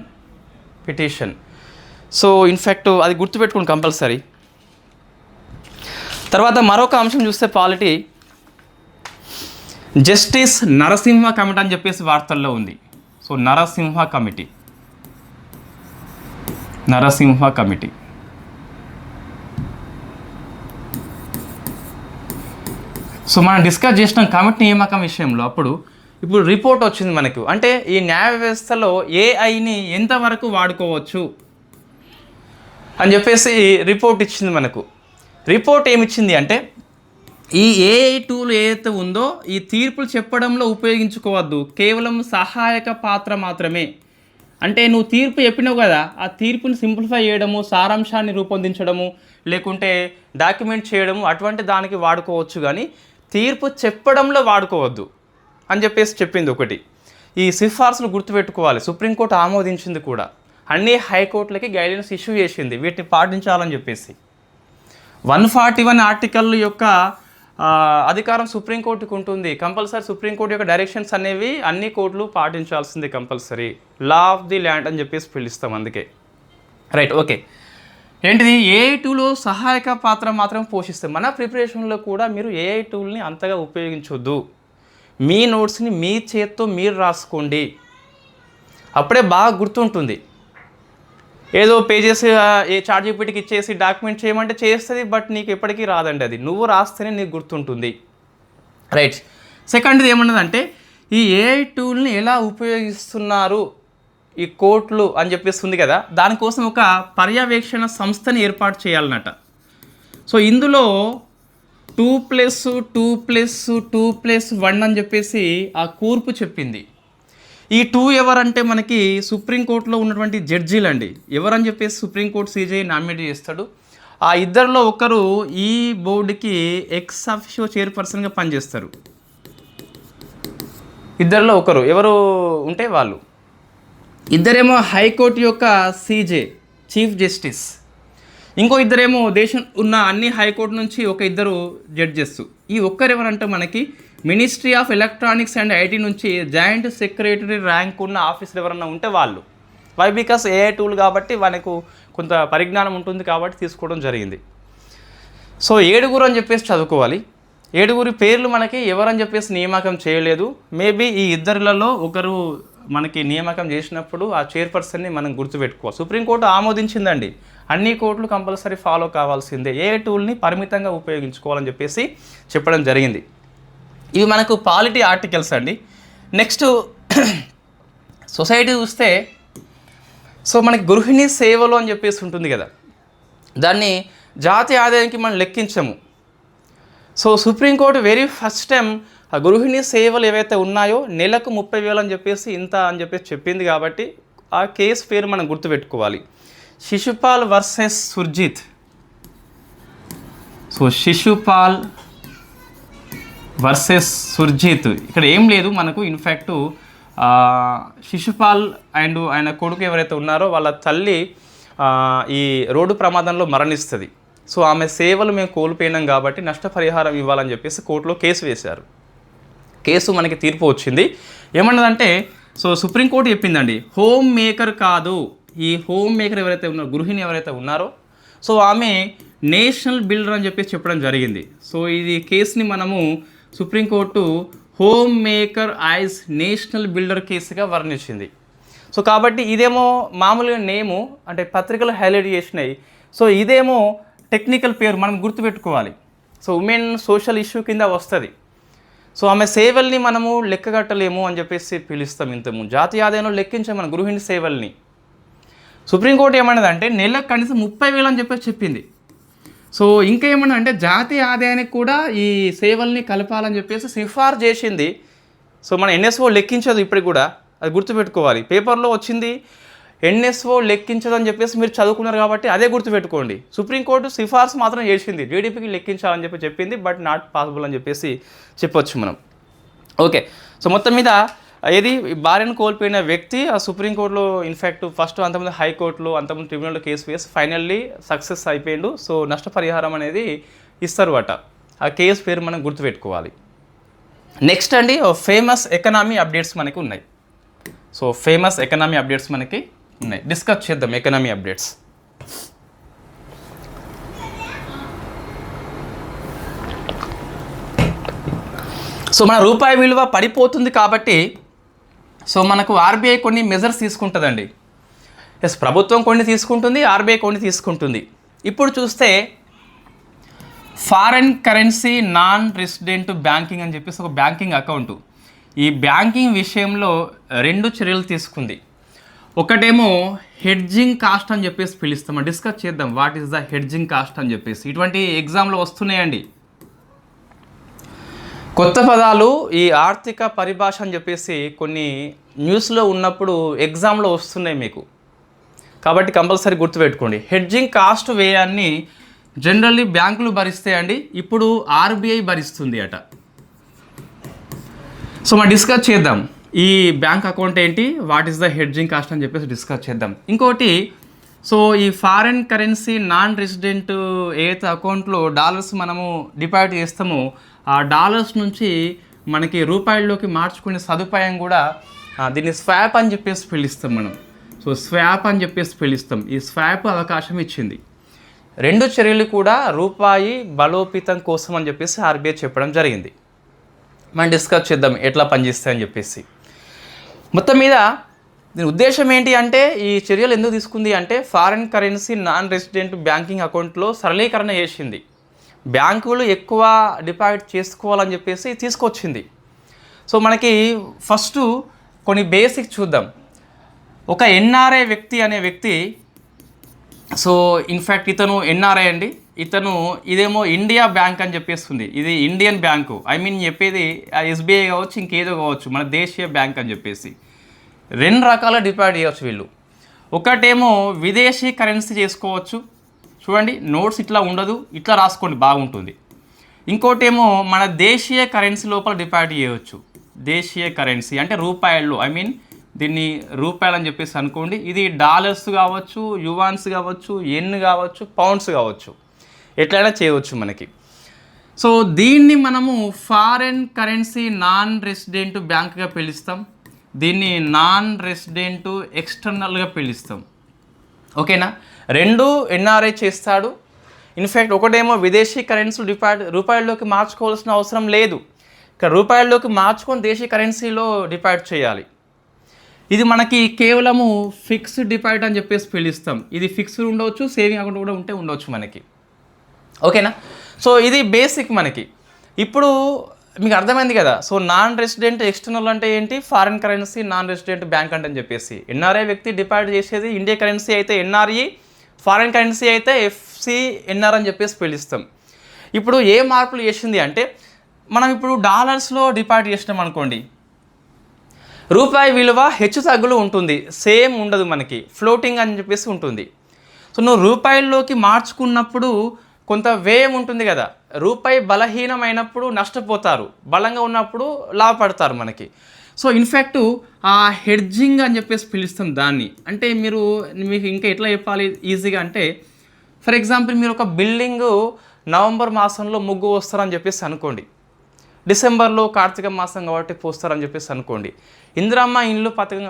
Speaker 1: పిటిషన్. సో ఇన్ఫ్యాక్ట్ అది గుర్తుపెట్టుకోండి కంపల్సరీ. తర్వాత మరొక అంశం చూస్తే పాలిటీ, జస్టిస్ నరసింహ కమిటీ అని చెప్పేసి వార్తల్లో ఉంది. So Narasimha committee. సో మనం డిస్కస్ చేసిన కమిటీ నియామకం విషయంలో ఇప్పుడు రిపోర్ట్ వచ్చింది మనకు. అంటే ఈ న్యాయ వ్యవస్థలో ఏఐని ఎంతవరకు వాడుకోవచ్చు అని చెప్పేసి రిపోర్ట్ ఇచ్చింది మనకు. రిపోర్ట్ ఏమిచ్చింది అంటే ఈ ఏఐ టూల్ ఏదైతే ఉందో ఈ తీర్పులు చెప్పడంలో ఉపయోగించుకోవద్దు, కేవలం సహాయక పాత్ర మాత్రమే. అంటే నువ్వు తీర్పు చెప్పినావు కదా, ఆ తీర్పుని సింప్లిఫై చేయడము, సారాంశాన్ని రూపొందించడము, లేకుంటే డాక్యుమెంట్ చేయడము, అటువంటి దానికి వాడుకోవచ్చు, కానీ తీర్పు చెప్పడంలో వాడుకోవద్దు అని చెప్పేసి చెప్పింది ఒకటి. ఈ సిఫార్సులు గుర్తుపెట్టుకోవాలి, సుప్రీంకోర్టు ఆమోదించింది కూడా. అన్ని హైకోర్టులకి గైడ్లైన్స్ ఇష్యూ చేసింది వీటిని పాటించాలని చెప్పేసి. 141 ఆర్టికల్ యొక్క అధికారం సుప్రీంకోర్టుకు ఉంటుంది. కంపల్సరీ సుప్రీంకోర్టు యొక్క డైరెక్షన్స్ అనేవి అన్ని కోర్టులు పాటించాల్సింది compulsory. Law of the land అని చెప్పేసి పిలుస్తాం అందుకే. Right, okay. ఏంటిది? ఏఐ టూలో సహాయక పాత్ర మాత్రం పోషిస్తాం. మన ప్రిపరేషన్లో కూడా మీరు ఏఐ టూల్ని అంతగా ఉపయోగించొద్దు. మీ నోట్స్ని మీ చేత్తో మీరు రాసుకోండి, అప్పుడే బాగా గుర్తుంటుంది. ఏదో పేజెస్ చాట్‌జీపీటీకి ఇచ్చేసి డాక్యుమెంట్ చేయమంటే చేస్తుంది, బట్ నీకు ఎప్పటికీ రాదండి అది. నువ్వు రాస్తేనే నీకు గుర్తుంటుంది. రైట్. సెకండ్ది ఏమన్నదంటే ఈ ఏఐ టూల్ని ఎలా ఉపయోగిస్తున్నారు ఈ కోర్టులు అని చెప్పేసి ఉంది కదా, దానికోసం ఒక పర్యవేక్షణ సంస్థని ఏర్పాటు చేయాలన్నట. సో ఇందులో 2+2+2+1 అని చెప్పేసి ఆ కూర్పు చెప్పింది. ఈ 2 ఎవరంటే మనకి సుప్రీంకోర్టులో ఉన్నటువంటి జడ్జీలు అండి. ఎవరని చెప్పేసి సుప్రీంకోర్టు సీజే నామినేట్ చేస్తాడు. ఆ ఇద్దరిలో ఒకరు ఈ బోర్డుకి ఎక్స్ అఫిషియో చైర్పర్సన్గా పనిచేస్తారు. ఇద్దరిలో ఒకరు ఎవరు ఉంటే వాళ్ళు. ఇద్దరేమో హైకోర్టు యొక్క సీజే చీఫ్ జస్టిస్, ఇంకో ఇద్దరేమో దేశం ఉన్న అన్ని హైకోర్టు నుంచి ఒక ఇద్దరు జడ్జెస్. ఈ ఒక్కరు ఎవరంటే మనకి ministry of electronics and IT నుంచి జాయింట్ సెక్రటరీ ర్యాంక్ ఉన్న ఆఫీసర్ ఎవరన్నా ఉంటే వాళ్ళు. వై? బికాస్ ఏఐ టూల్ కాబట్టి వాళ్ళకు కొంత పరిజ్ఞానం ఉంటుంది కాబట్టి తీసుకోవడం జరిగింది. సో 7 అని చెప్పేసి చదువుకోవాలి. 7 పేర్లు మనకి ఎవరని చెప్పేసి నియామకం చేయలేదు. మేబీ ఈ ఇద్దరిలలో ఒకరు మనకి నియామకం చేసినప్పుడు ఆ చైర్పర్సన్ని మనం గుర్తుపెట్టుకోవాలి. సుప్రీంకోర్టు ఆమోదించిందండి, అన్ని కోర్టులు కంపల్సరీ ఫాలో కావాల్సిందే. ఏఐ టూల్ని పరిమితంగా ఉపయోగించుకోవాలని చెప్పేసి చెప్పడం జరిగింది. ఇవి మనకు పాలిటీ ఆర్టికల్స్ అండి. నెక్స్ట్ సొసైటీ చూస్తే, సో మనకి గృహిణి సేవలు అని చెప్పేసి ఉంటుంది కదా, దాన్ని జాతీయ ఆదాయానికి మనం లెక్కించము. So supreme court very first time ఆ గృహిణి సేవలు ఏవైతే ఉన్నాయో నెలకు 30,000 అని చెప్పేసి ఇంత అని చెప్పేసి చెప్పింది. కాబట్టి ఆ కేసు పేరు మనం గుర్తుపెట్టుకోవాలి, Shishupal versus Surjit. So Shishupal versus Surjit. ఇక్కడ ఏం లేదు మనకు, ఇన్ఫ్యాక్ట్ శిశుపాల్ అండ్ ఆయన కొడుకు ఎవరైతే ఉన్నారో వాళ్ళ తల్లి ఈ రోడ్డు ప్రమాదంలో మరణిస్తుంది. సో ఆమె సేవలు మేము కోల్పోయినాం కాబట్టి నష్టపరిహారం ఇవ్వాలని చెప్పేసి కోర్టులో కేసు వేశారు. కేసు మనకి తీర్పు వచ్చింది. ఏమన్నదంటే, సో సుప్రీంకోర్టు చెప్పిందండి, హోమ్ మేకర్ కాదు, ఈ హోమ్ మేకర్ ఎవరైతే ఉన్నారో, గృహిణి ఎవరైతే ఉన్నారో, సో ఆమె నేషనల్ బిల్డర్ అని చెప్పేసి చెప్పడం జరిగింది. సో ఇది కేసుని మనము supreme court home maker as national builder కేసుగా వర్ణించింది. సో కాబట్టి ఇదేమో మామూలుగా నేము అంటే పత్రికలు హైలైట్ చేసినాయి. సో ఇదేమో టెక్నికల్ పేరు మనం గుర్తుపెట్టుకోవాలి. సో ఉమెన్ సోషల్ ఇష్యూ కింద వస్తుంది. సో ఆమె సేవల్ని మనము లెక్కగట్టలేము అని చెప్పేసి పిలుస్తాం. ఇంతకుముందు జాతీయ ఆదాయంలో లెక్కించాం మన గృహిణి సేవల్ని. సుప్రీంకోర్టు ఏమన్నదంటే నెలకు కనీసం 30,000 అని చెప్పేసి చెప్పింది. సో ఇంకా ఏమన్నా అంటే జాతీయ ఆదాయానికి కూడా ఈ సేవల్ని కలపాలని చెప్పేసి సిఫార్సు చేసింది. సో మన ఎన్ఎస్ఓ లెక్కించదు ఇప్పటికి కూడా, అది గుర్తుపెట్టుకోవాలి. పేపర్లో వచ్చింది ఎన్ఎస్ఓ లెక్కించదని చెప్పేసి మీరు చదువుకున్నారు కాబట్టి అదే గుర్తుపెట్టుకోండి. సుప్రీంకోర్టు సిఫార్సు మాత్రం చేసింది, జీడిపికి లెక్కించాలని చెప్పి చెప్పింది, బట్ నాట్ పాసిబుల్ అని చెప్పేసి చెప్పొచ్చు మనం. ఓకే. సో మొత్తం మీద ఏది భార్యను కోల్పోయిన వ్యక్తి ఆ సుప్రీంకోర్టులో ఇన్ఫ్యాక్ట్ ఫస్ట్ అంతమంది హైకోర్టులో అంతమంది ట్రిబ్యునల్లో కేసు వేసి ఫైనల్లీ సక్సెస్ అయిపోయిండు. సో నష్టపరిహారం అనేది ఇస్తారు అట. ఆ కేసు పేరు మనం గుర్తుపెట్టుకోవాలి. నెక్స్ట్ అండి ఫేమస్ ఎకనామీ అప్డేట్స్ మనకి ఉన్నాయి. సో ఫేమస్ ఎకనామీ అప్డేట్స్ మనకి ఉన్నాయి, డిస్కస్ చేద్దాం ఎకనామీ అప్డేట్స్. సో మన రూపాయి విలువ పడిపోతుంది కాబట్టి సో మనకు ఆర్బీఐ కొన్ని మెజర్స్ తీసుకుంటుందండి. ఎస్, ప్రభుత్వం కొన్ని తీసుకుంటుంది, ఆర్బీఐ కొన్ని తీసుకుంటుంది. ఇప్పుడు చూస్తే foreign currency non resident banking అని చెప్పేసి ఒక బ్యాంకింగ్ అకౌంట్, ఈ బ్యాంకింగ్ విషయంలో 2 చర్యలు తీసుకుంది. ఒకటేమో హెడ్జింగ్ కాస్ట్ అని చెప్పేసి పిలుస్తాం. డిస్కస్ చేద్దాం what is the hedging cost అని చెప్పేసి. ఇటువంటి ఎగ్జామ్లో వస్తున్నాయండి కొత్త పదాలు, ఈ ఆర్థిక పరిభాష అని చెప్పేసి కొన్ని న్యూస్లో ఉన్నప్పుడు ఎగ్జామ్లో వస్తున్నాయి మీకు, కాబట్టి కంపల్సరీ గుర్తుపెట్టుకోండి. హెడ్జింగ్ కాస్ట్ వ్యయాన్ని జనరల్లీ బ్యాంకులు భరిస్తాయండి, ఇప్పుడు ఆర్బీఐ భరిస్తుంది అట. సో మనం డిస్కస్ చేద్దాం ఈ బ్యాంక్ అకౌంట్ ఏంటి, what is the hedging cost అని చెప్పేసి డిస్కస్ చేద్దాం. ఇంకోటి, సో ఈ ఫారెన్ కరెన్సీ నాన్ రెసిడెంట్ ఏదైతే అకౌంట్లో డాలర్స్ మనము డిపాజిట్ చేస్తామో ఆ డాలర్స్ నుంచి మనకి రూపాయల్లోకి మార్చుకునే సదుపాయం కూడా దీన్ని స్వాప్ అని చెప్పేసి పిలుస్తాం మనం. సో స్వాప్ అని చెప్పేసి పిలుస్తాం. ఈ స్వాప్ అవకాశం ఇచ్చింది. 2 చర్యలు కూడా రూపాయి బలోపేతం కోసం అని చెప్పేసి ఆర్బీఐ చెప్పడం జరిగింది. మనం డిస్కస్ చేద్దాం ఎట్లా పనిచేస్తాయని చెప్పేసి. మొత్తం మీద దీని ఉద్దేశం ఏంటి అంటే, ఈ చర్యలు ఎందుకు తీసుకుంది అంటే foreign currency non resident banking అకౌంట్లో సరళీకరణ చేసింది. బ్యాంకులు ఎక్కువ డిపాజిట్ చేసుకోవాలని చెప్పేసి తీసుకొచ్చింది. సో మనకి ఫస్ట్ కొన్ని బేసిక్ చూద్దాం. ఒక ఎన్ఆర్ఐ వ్యక్తి అనే వ్యక్తి, సో ఇన్ఫ్యాక్ట్ ఇతను ఎన్ఆర్ఐ అండి, ఇతను ఇదేమో ఇండియా బ్యాంక్ అని చెప్పేస్తుంది, ఇది ఇండియన్ బ్యాంకు, ఐ మీన్ చెప్పేది ఎస్బీఐ కావచ్చు ఇంకేదో కావచ్చు, మన దేశీయ బ్యాంక్ అని చెప్పేసి. 2 రకాల డిపాజిట్ చేయవచ్చు వీళ్ళు. ఒకటేమో విదేశీ కరెన్సీ చేసుకోవచ్చు, చూడండి నోట్స్ ఇట్లా ఉండదు, ఇట్లా రాసుకోండి బాగుంటుంది. ఇంకోటేమో మన దేశీయ కరెన్సీ లోపల డిపాజిట్ చేయవచ్చు. దేశీయ కరెన్సీ అంటే రూపాయల్లో, ఐ మీన్ దీన్ని రూపాయలు అని చెప్పేసి అనుకోండి. ఇది డాలర్స్ కావచ్చు, యువాన్స్ కావచ్చు, ఎన్ కావచ్చు, పౌండ్స్ కావచ్చు, ఎట్లయినా చేయవచ్చు మనకి. సో దీన్ని మనము ఫారెన్ కరెన్సీ నాన్ రెసిడెంట్ బ్యాంక్గా పిలుస్తాం, దీన్ని నాన్ రెసిడెంట్ ఎక్స్టర్నల్గా పిలుస్తాం. ఓకేనా, 2 ఎన్ఆర్ఐ చేస్తాడు. ఇన్ఫ్యాక్ట్ ఒకటేమో విదేశీ కరెన్సీ రూపాయల్లోకి మార్చుకోవాల్సిన అవసరం లేదు, ఇక్కడ రూపాయల్లోకి మార్చుకొని దేశీ కరెన్సీలో డిపాజిట్ చేయాలి. ఇది మనకి కేవలము ఫిక్స్డ్ డిపాజిట్ అని చెప్పేసి పిలుస్తాం. ఇది ఫిక్స్డ్ ఉండవచ్చు, సేవింగ్ అకౌంట్ కూడా ఉండవచ్చు మనకి. ఓకేనా, సో ఇది బేసిక్ మనకి. ఇప్పుడు మీకు అర్థమైంది కదా. సో నాన్ రెసిడెంట్ ఎక్స్టర్నల్ అంటే ఏంటి, foreign currency non resident bank అంటే అని చెప్పేసి. ఎన్ఆర్ఐ వ్యక్తి డిపాజిట్ చేసేది ఇండియా కరెన్సీ అయితే ఎన్ఆర్ఈ, ఫారిన్ కరెన్సీ అయితే ఎఫ్సిఎన్ఆర్ అని చెప్పేసి పిలుస్తాం. ఇప్పుడు ఏ మార్పులు చేసింది అంటే, మనం ఇప్పుడు డాలర్స్లో డిపాజిట్ చేసినాం అనుకోండి, రూపాయి విలువ హెచ్చు తగ్గులు ఉంటుంది, సేమ్ ఉండదు మనకి, ఫ్లోటింగ్ అని చెప్పేసి ఉంటుంది. సో నువ్వు రూపాయల్లోకి మార్చుకున్నప్పుడు కొంత వ్యయం ఉంటుంది కదా, రూపాయి బలహీనమైనప్పుడు నష్టపోతారు, బలంగా ఉన్నప్పుడు లాభపడతారు మనకి. సో ఇన్ఫ్యాక్ట్ ఆ హెడ్జింగ్ అని చెప్పేసి పిలుస్తాం దాన్ని. అంటే మీకు ఇంకా ఎట్లా చెప్పాలి ఈజీగా అంటే, ఫర్ ఎగ్జాంపుల్ మీరు ఒక బిల్డింగు నవంబర్ మాసంలో ముగ్గు వస్తారని చెప్పేసి అనుకోండి, డిసెంబర్లో కార్తీక మాసం కాబట్టి పోస్తారని చెప్పేసి అనుకోండి. ఇందిరమ్మ ఇండ్లు పథకం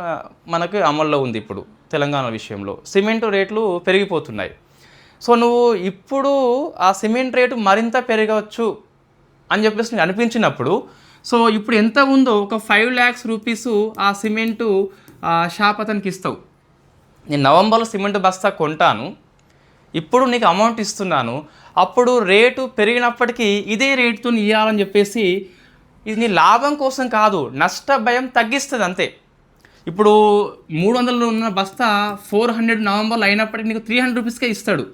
Speaker 1: మనకు అమల్లో ఉంది ఇప్పుడు తెలంగాణ విషయంలో. సిమెంటు రేట్లు పెరిగిపోతున్నాయి. సో నువ్వు ఇప్పుడు ఆ సిమెంట్ రేటు మరింత పెరగవచ్చు అని చెప్పేసి నీకు అనిపించినప్పుడు, సో ఇప్పుడు ఎంత ఉందో ఒక 5 lakhs రూపీస్ ఆ సిమెంటు షాప్ అతనికి ఇస్తావు. నేను నవంబర్లో సిమెంట్ బస్తా కొంటాను, ఇప్పుడు నీకు అమౌంట్ ఇస్తున్నాను, అప్పుడు రేటు పెరిగినప్పటికీ ఇదే రేటుతో ఇవ్వాలని చెప్పేసి, ఇది నీ లాభం కోసం కాదు, నష్ట భయం తగ్గిస్తుంది అంతే. ఇప్పుడు 300 ఉన్న బస్తా 400 నవంబర్లో అయినప్పటికీ నీకు 300 రూపీస్కే ఇస్తాడు.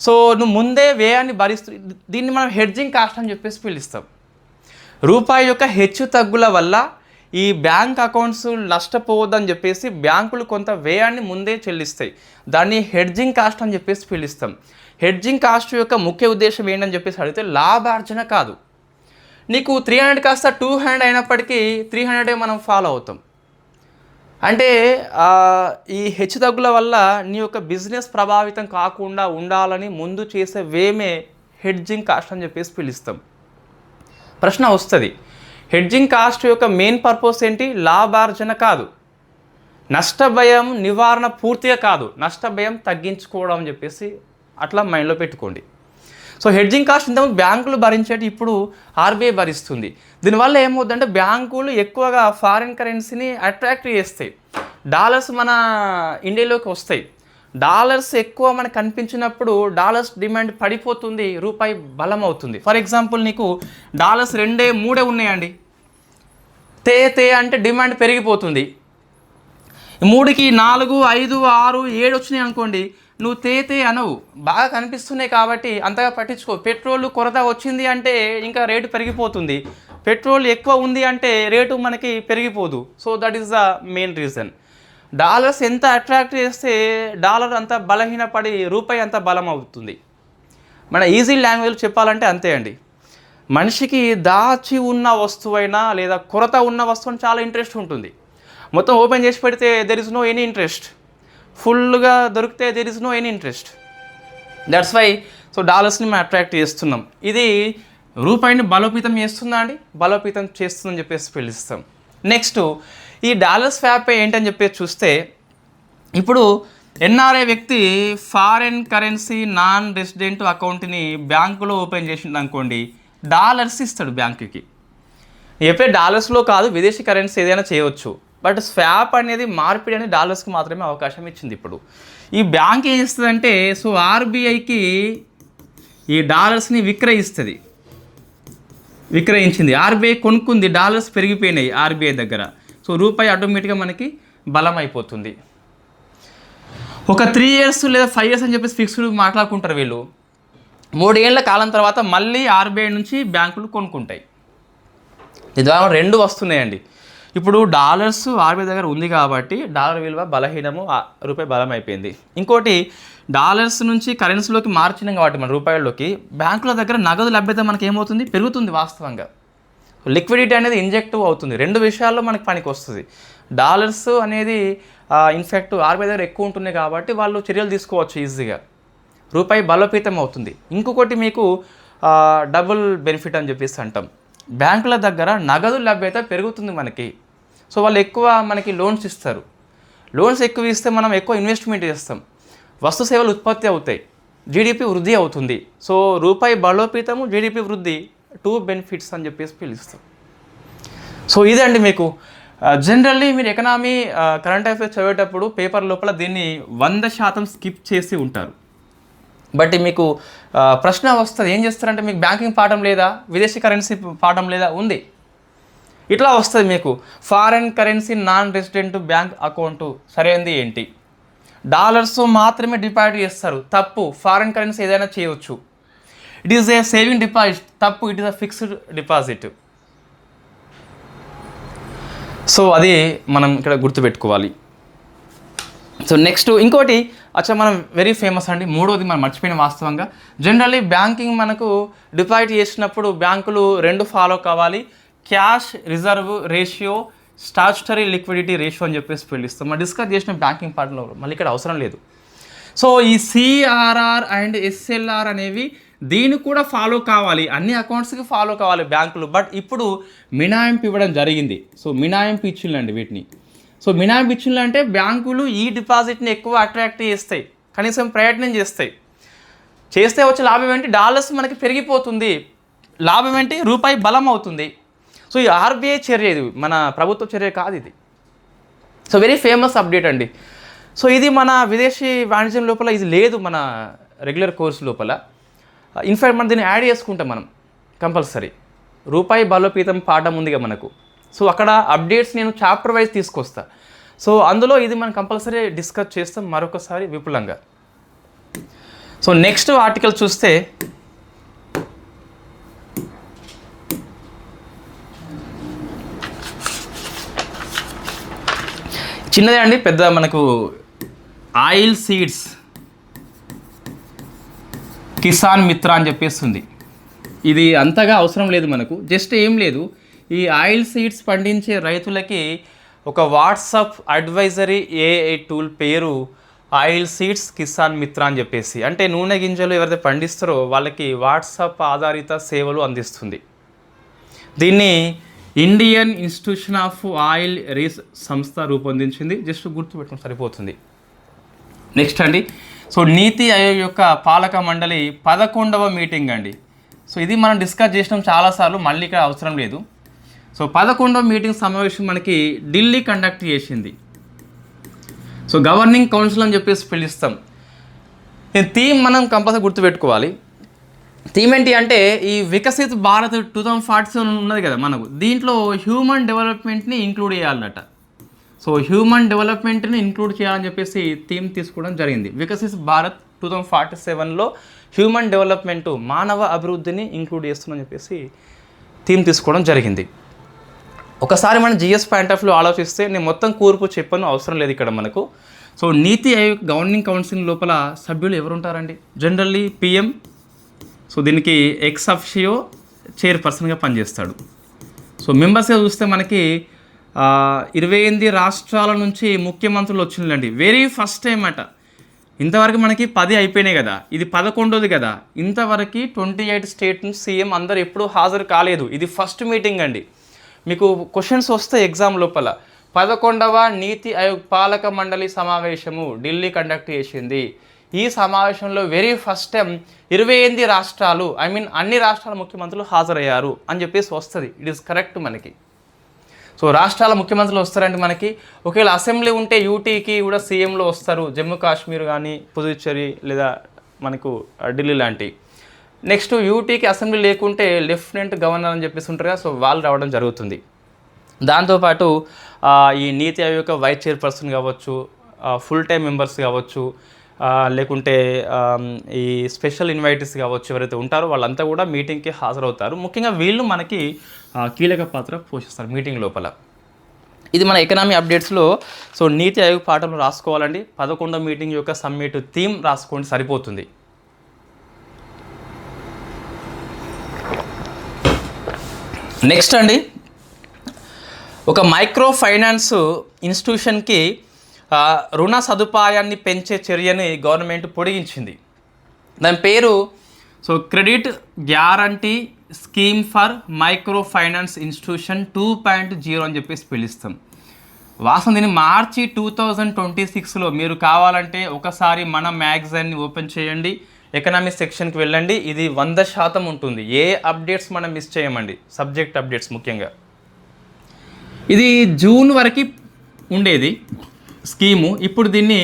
Speaker 1: సో నువ్వు ముందే వ్యయాన్ని భరిస్తూ, దీన్ని మనం హెడ్జింగ్ కాస్ట్ అని చెప్పేసి పిలుస్తాం. రూపాయి యొక్క హెచ్చు తగ్గుల వల్ల ఈ బ్యాంక్ అకౌంట్స్ నష్టపోవద్దని చెప్పేసి బ్యాంకులు కొంత వ్యయాన్ని ముందే చెల్లిస్తాయి, దాన్ని హెడ్జింగ్ కాస్ట్ అని చెప్పేసి పిలుస్తాం. హెడ్జింగ్ కాస్ట్ యొక్క ముఖ్య ఉద్దేశం ఏంటని చెప్పేసి అడిగితే లాభార్జన కాదు. నీకు 300 కాస్త 200 అయినప్పటికీ 300 మనం ఫాలో అవుతాం. అంటే ఈ హెచ్చుతగ్గుల వల్ల నీ యొక్క బిజినెస్ ప్రభావితం కాకుండా ఉండాలని ముందు చేసే వేమే హెడ్జింగ్ కాస్ట్ అని చెప్పేసి పిలుస్తాం. ప్రశ్న వస్తుంది, హెడ్జింగ్ కాస్ట్ యొక్క మెయిన్ పర్పస్ ఏంటి? లాభార్జన కాదు, నష్టభయం నివారణ పూర్తిగా కాదు, నష్టభయం తగ్గించుకోవడం అని చెప్పేసి అట్లా మైండ్లో పెట్టుకోండి. సో హెడ్జింగ్ కాస్ట్ ఇంతకుముందు బ్యాంకులు భరించేటి ఇప్పుడు ఆర్బీఐ భరిస్తుంది. దీనివల్ల ఏమవుతుందంటే బ్యాంకులు ఎక్కువగా ఫారిన్ కరెన్సీని అట్రాక్ట్ చేస్తాయి. డాలర్స్ మన ఇండియాలోకి వస్తాయి. డాలర్స్ ఎక్కువ మనకు కనిపించినప్పుడు డాలర్స్ డిమాండ్ పడిపోతుంది, రూపాయి బలం అవుతుంది. ఫర్ ఎగ్జాంపుల్ నీకు డాలర్స్ 2, 3 ఉన్నాయండి, తే అంటే డిమాండ్ పెరిగిపోతుంది. 3కి 4, 5, 6, 7 వచ్చినాయి అనుకోండి, నువ్వు తే అనవు, బాగా కనిపిస్తున్నాయి కాబట్టి అంతగా పట్టించుకో. పెట్రోల్ కొరత వచ్చింది అంటే ఇంకా రేటు పెరిగిపోతుంది, పెట్రోల్ ఎక్కువ ఉంది అంటే రేటు మనకి పెరిగిపోదు. So that is the main reason. Dollars ఎంత అట్రాక్ట్ చేస్తే డాలర్ అంత బలహీనపడి రూపాయి అంత బలం అవుతుంది. మన ఈజీ లాంగ్వేజ్ చెప్పాలంటే అంతే అండి. మనిషికి దాచి ఉన్న వస్తువైనా లేదా కొరత ఉన్న వస్తువుని చాలా ఇంట్రెస్ట్ ఉంటుంది. మొత్తం ఓపెన్ చేసి పెడితే there is no any interest, ఫుల్గా దొరికితే there is no any interest. That's why so డాలర్స్ని మనం అట్రాక్ట్ చేస్తున్నాం. ఇది రూపాయిని బలోపేతం చేస్తుందా అండి? బలోపేతం చేస్తుందని చెప్పేసి పిలుస్తాం. నెక్స్ట్ ఈ డాలర్ స్వాప్ ఏంటని చెప్పేసి చూస్తే, ఇప్పుడు ఎన్ఆర్ఐ వ్యక్తి ఫారెన్ కరెన్సీ నాన్ రెసిడెంట్ అకౌంట్ని బ్యాంకులో ఓపెన్ చేసిండు అనుకోండి, డాలర్స్ ఇస్తాడు బ్యాంకుకి. చెప్పే డాలర్స్లో కాదు, విదేశీ కరెన్సీ ఏదైనా చేయవచ్చు. బట్ స్వాప్ అనేది మార్పిడి అనేది డాలర్స్కి మాత్రమే అవకాశం ఇచ్చింది. ఇప్పుడు ఈ బ్యాంక్ ఏం చేస్తుందంటే, సో ఆర్బీఐకి ఈ డాలర్స్ని విక్రయించింది. ఆర్బీఐ కొనుక్కుంది, డాలర్స్ పెరిగిపోయినాయి ఆర్బీఐ దగ్గర. సో రూపాయి ఆటోమేటిక్గా మనకి బలం అయిపోతుంది. ఒక 3 years లేదా 5 years అని చెప్పేసి ఫిక్స్డ్ మాట్లాడుకుంటారు వీళ్ళు. 3 ఏళ్ల కాలం తర్వాత మళ్ళీ ఆర్బీఐ నుంచి బ్యాంకులు కొనుక్కుంటాయి. ఇది ద్వారా 2 వస్తున్నాయండి. ఇప్పుడు డాలర్స్ ఆర్బీఐ దగ్గర ఉంది కాబట్టి డాలర్ విలువ బలహీనము, రూపాయి బలం అయిపోయింది. ఇంకోటి, డాలర్స్ నుంచి కరెన్సీలోకి మార్చినాం కాబట్టి మన రూపాయల్లోకి, బ్యాంకుల దగ్గర నగదు లభ్యత మనకి ఏమవుతుంది, పెరుగుతుంది. వాస్తవంగా లిక్విడిటీ అనేది ఇంజెక్టివ్ అవుతుంది. 2 విషయాల్లో మనకి పనికి వస్తుంది. డాలర్స్ అనేది ఇన్ఫ్యాక్ట్ ఆర్బీఐ దగ్గర ఎక్కువ ఉంటున్నాయి కాబట్టి వాళ్ళు చర్యలు తీసుకోవచ్చు ఈజీగా, రూపాయి బలోపేతం అవుతుంది. ఇంకొకటి మీకు డబుల్ బెనిఫిట్ అని చెప్పేసి అంటాం. బ్యాంకుల దగ్గర నగదు లభ్యత పెరుగుతుంది మనకి. సో వాళ్ళు ఎక్కువ మనకి లోన్స్ ఇస్తారు. లోన్స్ ఎక్కువ ఇస్తే మనం ఎక్కువ ఇన్వెస్ట్మెంట్ చేస్తాం, వస్తు సేవలు ఉత్పత్తి అవుతాయి, జీడిపి వృద్ధి అవుతుంది. సో రూపాయి బలోపేతము, జీడిపి వృద్ధి, 2 బెనిఫిట్స్ అని చెప్పేసి పిలుస్తాం. సో ఇదండి మీకు జనరల్లీ మీరు ఎకనామీ కరెంట్ అఫైర్స్ చదివేటప్పుడు పేపర్ లోపల దీన్ని 100% స్కిప్ చేసి ఉంటారు. బట్ మీకు ప్రశ్న వస్తుంది, ఏం చేస్తారంటే మీకు బ్యాంకింగ్ పాఠం లేదా, విదేశీ కరెన్సీ పాఠం లేదా, ఉంది. ఇట్లా వస్తుంది మీకు, foreign currency non resident bank account సరైనది ఏంటి? డాలర్స్ మాత్రమే డిపాజిట్ చేస్తారు, తప్పు. ఫారెన్ కరెన్సీ ఏదైనా చేయవచ్చు. It is a saving deposit, తప్పు. It is a fixed deposit. So అది మనం ఇక్కడ గుర్తుపెట్టుకోవాలి. సో నెక్స్ట్ ఇంకోటి మనం వెరీ ఫేమస్ అండి, 3వది మనం మర్చిపోయిన వాస్తవంగా. జనరల్లీ బ్యాంకింగ్ మనకు డిపాజిట్ చేసినప్పుడు బ్యాంకులు 2 ఫాలో కావాలి, cash reserve ratio, statutory liquidity ratio అని చెప్పేసి పిలుస్తాం. మనం డిస్కస్ చేసిన బ్యాంకింగ్ పార్ట్లో మళ్ళీ ఇక్కడ అవసరం లేదు. సో ఈ సిఆర్ఆర్ అండ్ ఎస్ఎల్ఆర్ అనేవి దీన్ని కూడా ఫాలో కావాలి, అన్ని అకౌంట్స్కి ఫాలో కావాలి బ్యాంకులు. బట్ ఇప్పుడు మినహాయింపు ఇవ్వడం జరిగింది. సో మినహాయింపు ఇచ్చిందండి వీటిని. సో మినహాయింపు ఇచ్చింది అంటే బ్యాంకులు ఈ డిపాజిట్ని ఎక్కువ అట్రాక్ట్ చేస్తాయి, కనీసం ప్రయత్నం చేస్తే వచ్చే లాభం ఏంటి, డాలర్స్ మనకి పెరిగిపోతుంది. లాభం ఏంటి, రూపాయి బలం అవుతుంది. సో ఈ ఆర్బీఐ చర్య, ఇది మన ప్రభుత్వ చర్య కాదు ఇది. సో వెరీ ఫేమస్ అప్డేట్ అండి. సో ఇది మన విదేశీ వాణిజ్యం లోపల ఇది లేదు, మన రెగ్యులర్ కోర్సు లోపల. ఇన్ఫ్యాక్ట్ మనం దీన్ని యాడ్ చేసుకుంటాం మనం కంపల్సరీ. రూపాయి బలోపేతం పాఠం ఉందిగా మనకు. సో అక్కడ అప్డేట్స్ నేను చాప్టర్ వైజ్ తీసుకొస్తా. సో అందులో ఇది మనం కంపల్సరీ డిస్కస్ చేస్తాం మరొకసారి విపులంగా. సో నెక్స్ట్ ఆర్టికల్ చూస్తే, చిన్నదే అండి, పెద్ద మనకు ఆయిల్ సీడ్స్ కిసాన్ మిత్ర అని చెప్పేస్తుంది. ఇది అంతగా అవసరం లేదు మనకు, జస్ట్ ఏం లేదు, ఈ ఆయిల్ సీడ్స్ పండించే రైతులకి ఒక వాట్సాప్ అడ్వైజరీ ఏఐ టూల్ పేరు ఆయిల్ సీడ్స్ కిసాన్ మిత్ర అని చెప్పేసి. అంటే నూనె గింజలు ఎవరైతే పండిస్తారో వాళ్ళకి వాట్సాప్ ఆధారిత సేవలు అందిస్తుంది. దీన్ని Indian institution of oil research సంస్థ రూపొందించింది. జస్ట్ గుర్తుపెట్టుకుని సరిపోతుంది. నెక్స్ట్ అండి, సో నీతి ఆయోగ్ యొక్క పాలక మండలి 11వ మీటింగ్ అండి. సో ఇది మనం డిస్కస్ చేసినాం చాలాసార్లు, మళ్ళీ ఇక్కడ అవసరం లేదు. సో 11వ మీటింగ్ సమావేశం మనకి ఢిల్లీ కండక్ట్ చేసింది. సో గవర్నింగ్ కౌన్సిల్ అని చెప్పేసి పిలుస్తాం. థీమ్ మనం కంపల్సరీ గుర్తుపెట్టుకోవాలి. థీమ్ ఏంటి అంటే ఈ వికసిత్ భారత్ 2047 ఉన్నది కదా మనకు, దీంట్లో హ్యూమన్ డెవలప్మెంట్ని ఇంక్లూడ్ చేయాలన్నట. సో హ్యూమన్ డెవలప్మెంట్ని ఇంక్లూడ్ చేయాలని చెప్పేసి థీమ్ తీసుకోవడం జరిగింది. వికసిత్ భారత్ 2047లో హ్యూమన్ డెవలప్మెంట్, మానవ అభివృద్ధిని ఇంక్లూడ్ చేస్తుందని చెప్పేసి థీమ్ తీసుకోవడం జరిగింది. ఒకసారి మనం జిఎస్ పాయింట్ ఆఫ్ వ్యూ ఆలోచిస్తే, నేను మొత్తం కూర్పు చెప్పను, అవసరం లేదు ఇక్కడ మనకు. సో నీతి ఆయోగ్ గవర్నింగ్ కౌన్సిల్ లోపల సభ్యులు ఎవరు ఉంటారండి? జనరల్లీ పిఎం, సో దీనికి ఎక్స్ అఫిషియో చైర్పర్సన్గా పనిచేస్తాడు. సో మెంబర్స్గా చూస్తే మనకి 28 రాష్ట్రాల నుంచి ముఖ్యమంత్రులు వచ్చిందండి. వెరీ ఫస్ట్ టైం అట. ఇంతవరకు మనకి 10 అయిపోయినాయి కదా, ఇది 11వది కదా. ఇంతవరకు 28 స్టేట్ నుంచి సీఎం అందరు ఎప్పుడూ హాజరు కాలేదు. ఇది ఫస్ట్ మీటింగ్ అండి. మీకు క్వశ్చన్స్ వస్తాయి ఎగ్జామ్ లోపల. 11వ నీతి ఆయోగ్ పాలక మండలి సమావేశము ఢిల్లీ కండక్ట్ చేసింది. ఈ సమావేశంలో వెరీ ఫస్ట్ టైం 28 రాష్ట్రాలు, అన్ని రాష్ట్రాల ముఖ్యమంత్రులు హాజరయ్యారు అని చెప్పేసి వస్తుంది. ఇట్ ఈస్ కరెక్ట్ మనకి. సో రాష్ట్రాల ముఖ్యమంత్రులు వస్తారంటే మనకి, ఒకవేళ అసెంబ్లీ ఉంటే యూటీకి కూడా సీఎంలో వస్తారు, జమ్మూ కాశ్మీర్ కానీ పుదుచ్చేరి లేదా మనకు ఢిల్లీ లాంటి. నెక్స్ట్ యూటీకి అసెంబ్లీ లేకుంటే లెఫ్టినెంట్ గవర్నర్ అని చెప్పేసి ఉంటారు కదా, సో వాళ్ళు రావడం జరుగుతుంది. దాంతోపాటు ఈ నీతి ఆయోగ్ యొక్క వైస్ చైర్పర్సన్ కావచ్చు, ఫుల్ టైం మెంబర్స్ కావచ్చు, లేకుంటే ఈ స్పెషల్ ఇన్వైటీస్ కావచ్చు, ఎవరైతే ఉంటారో వాళ్ళంతా కూడా మీటింగ్కి హాజరవుతారు. ముఖ్యంగా వీళ్ళు మనకి కీలక పాత్ర పోషిస్తారు మీటింగ్ లోపల. ఇది మన ఎకనామీ అప్డేట్స్లో. సో నీతి ఆయోగ్ పాఠంలో రాసుకోవాలండి. 11వ మీటింగ్ యొక్క సమ్మిట్ థీమ్ రాసుకోండి, సరిపోతుంది. నెక్స్ట్ అండి, ఒక మైక్రో ఫైనాన్స్ ఇన్స్టిట్యూషన్కి రుణ సదుపాయాన్ని పెంచే చర్యని గవర్నమెంట్ పొడిగించింది. దాని పేరు so credit guarantee scheme for micro finance institution 2.0 అని చెప్పేసి పిలుస్తాం. వాస్తవం దీన్ని మార్చి 2026లో మీరు కావాలంటే ఒకసారి మన మ్యాగజైన్ని ఓపెన్ చేయండి, ఎకనామిక్ సెక్షన్కి వెళ్ళండి. ఇది 100% ఉంటుంది. ఏ అప్డేట్స్ మనం మిస్ చేయమండి, సబ్జెక్ట్ అప్డేట్స్ ముఖ్యంగా. ఇది జూన్ వరకు ఉండేది స్కీము. ఇప్పుడు దీన్ని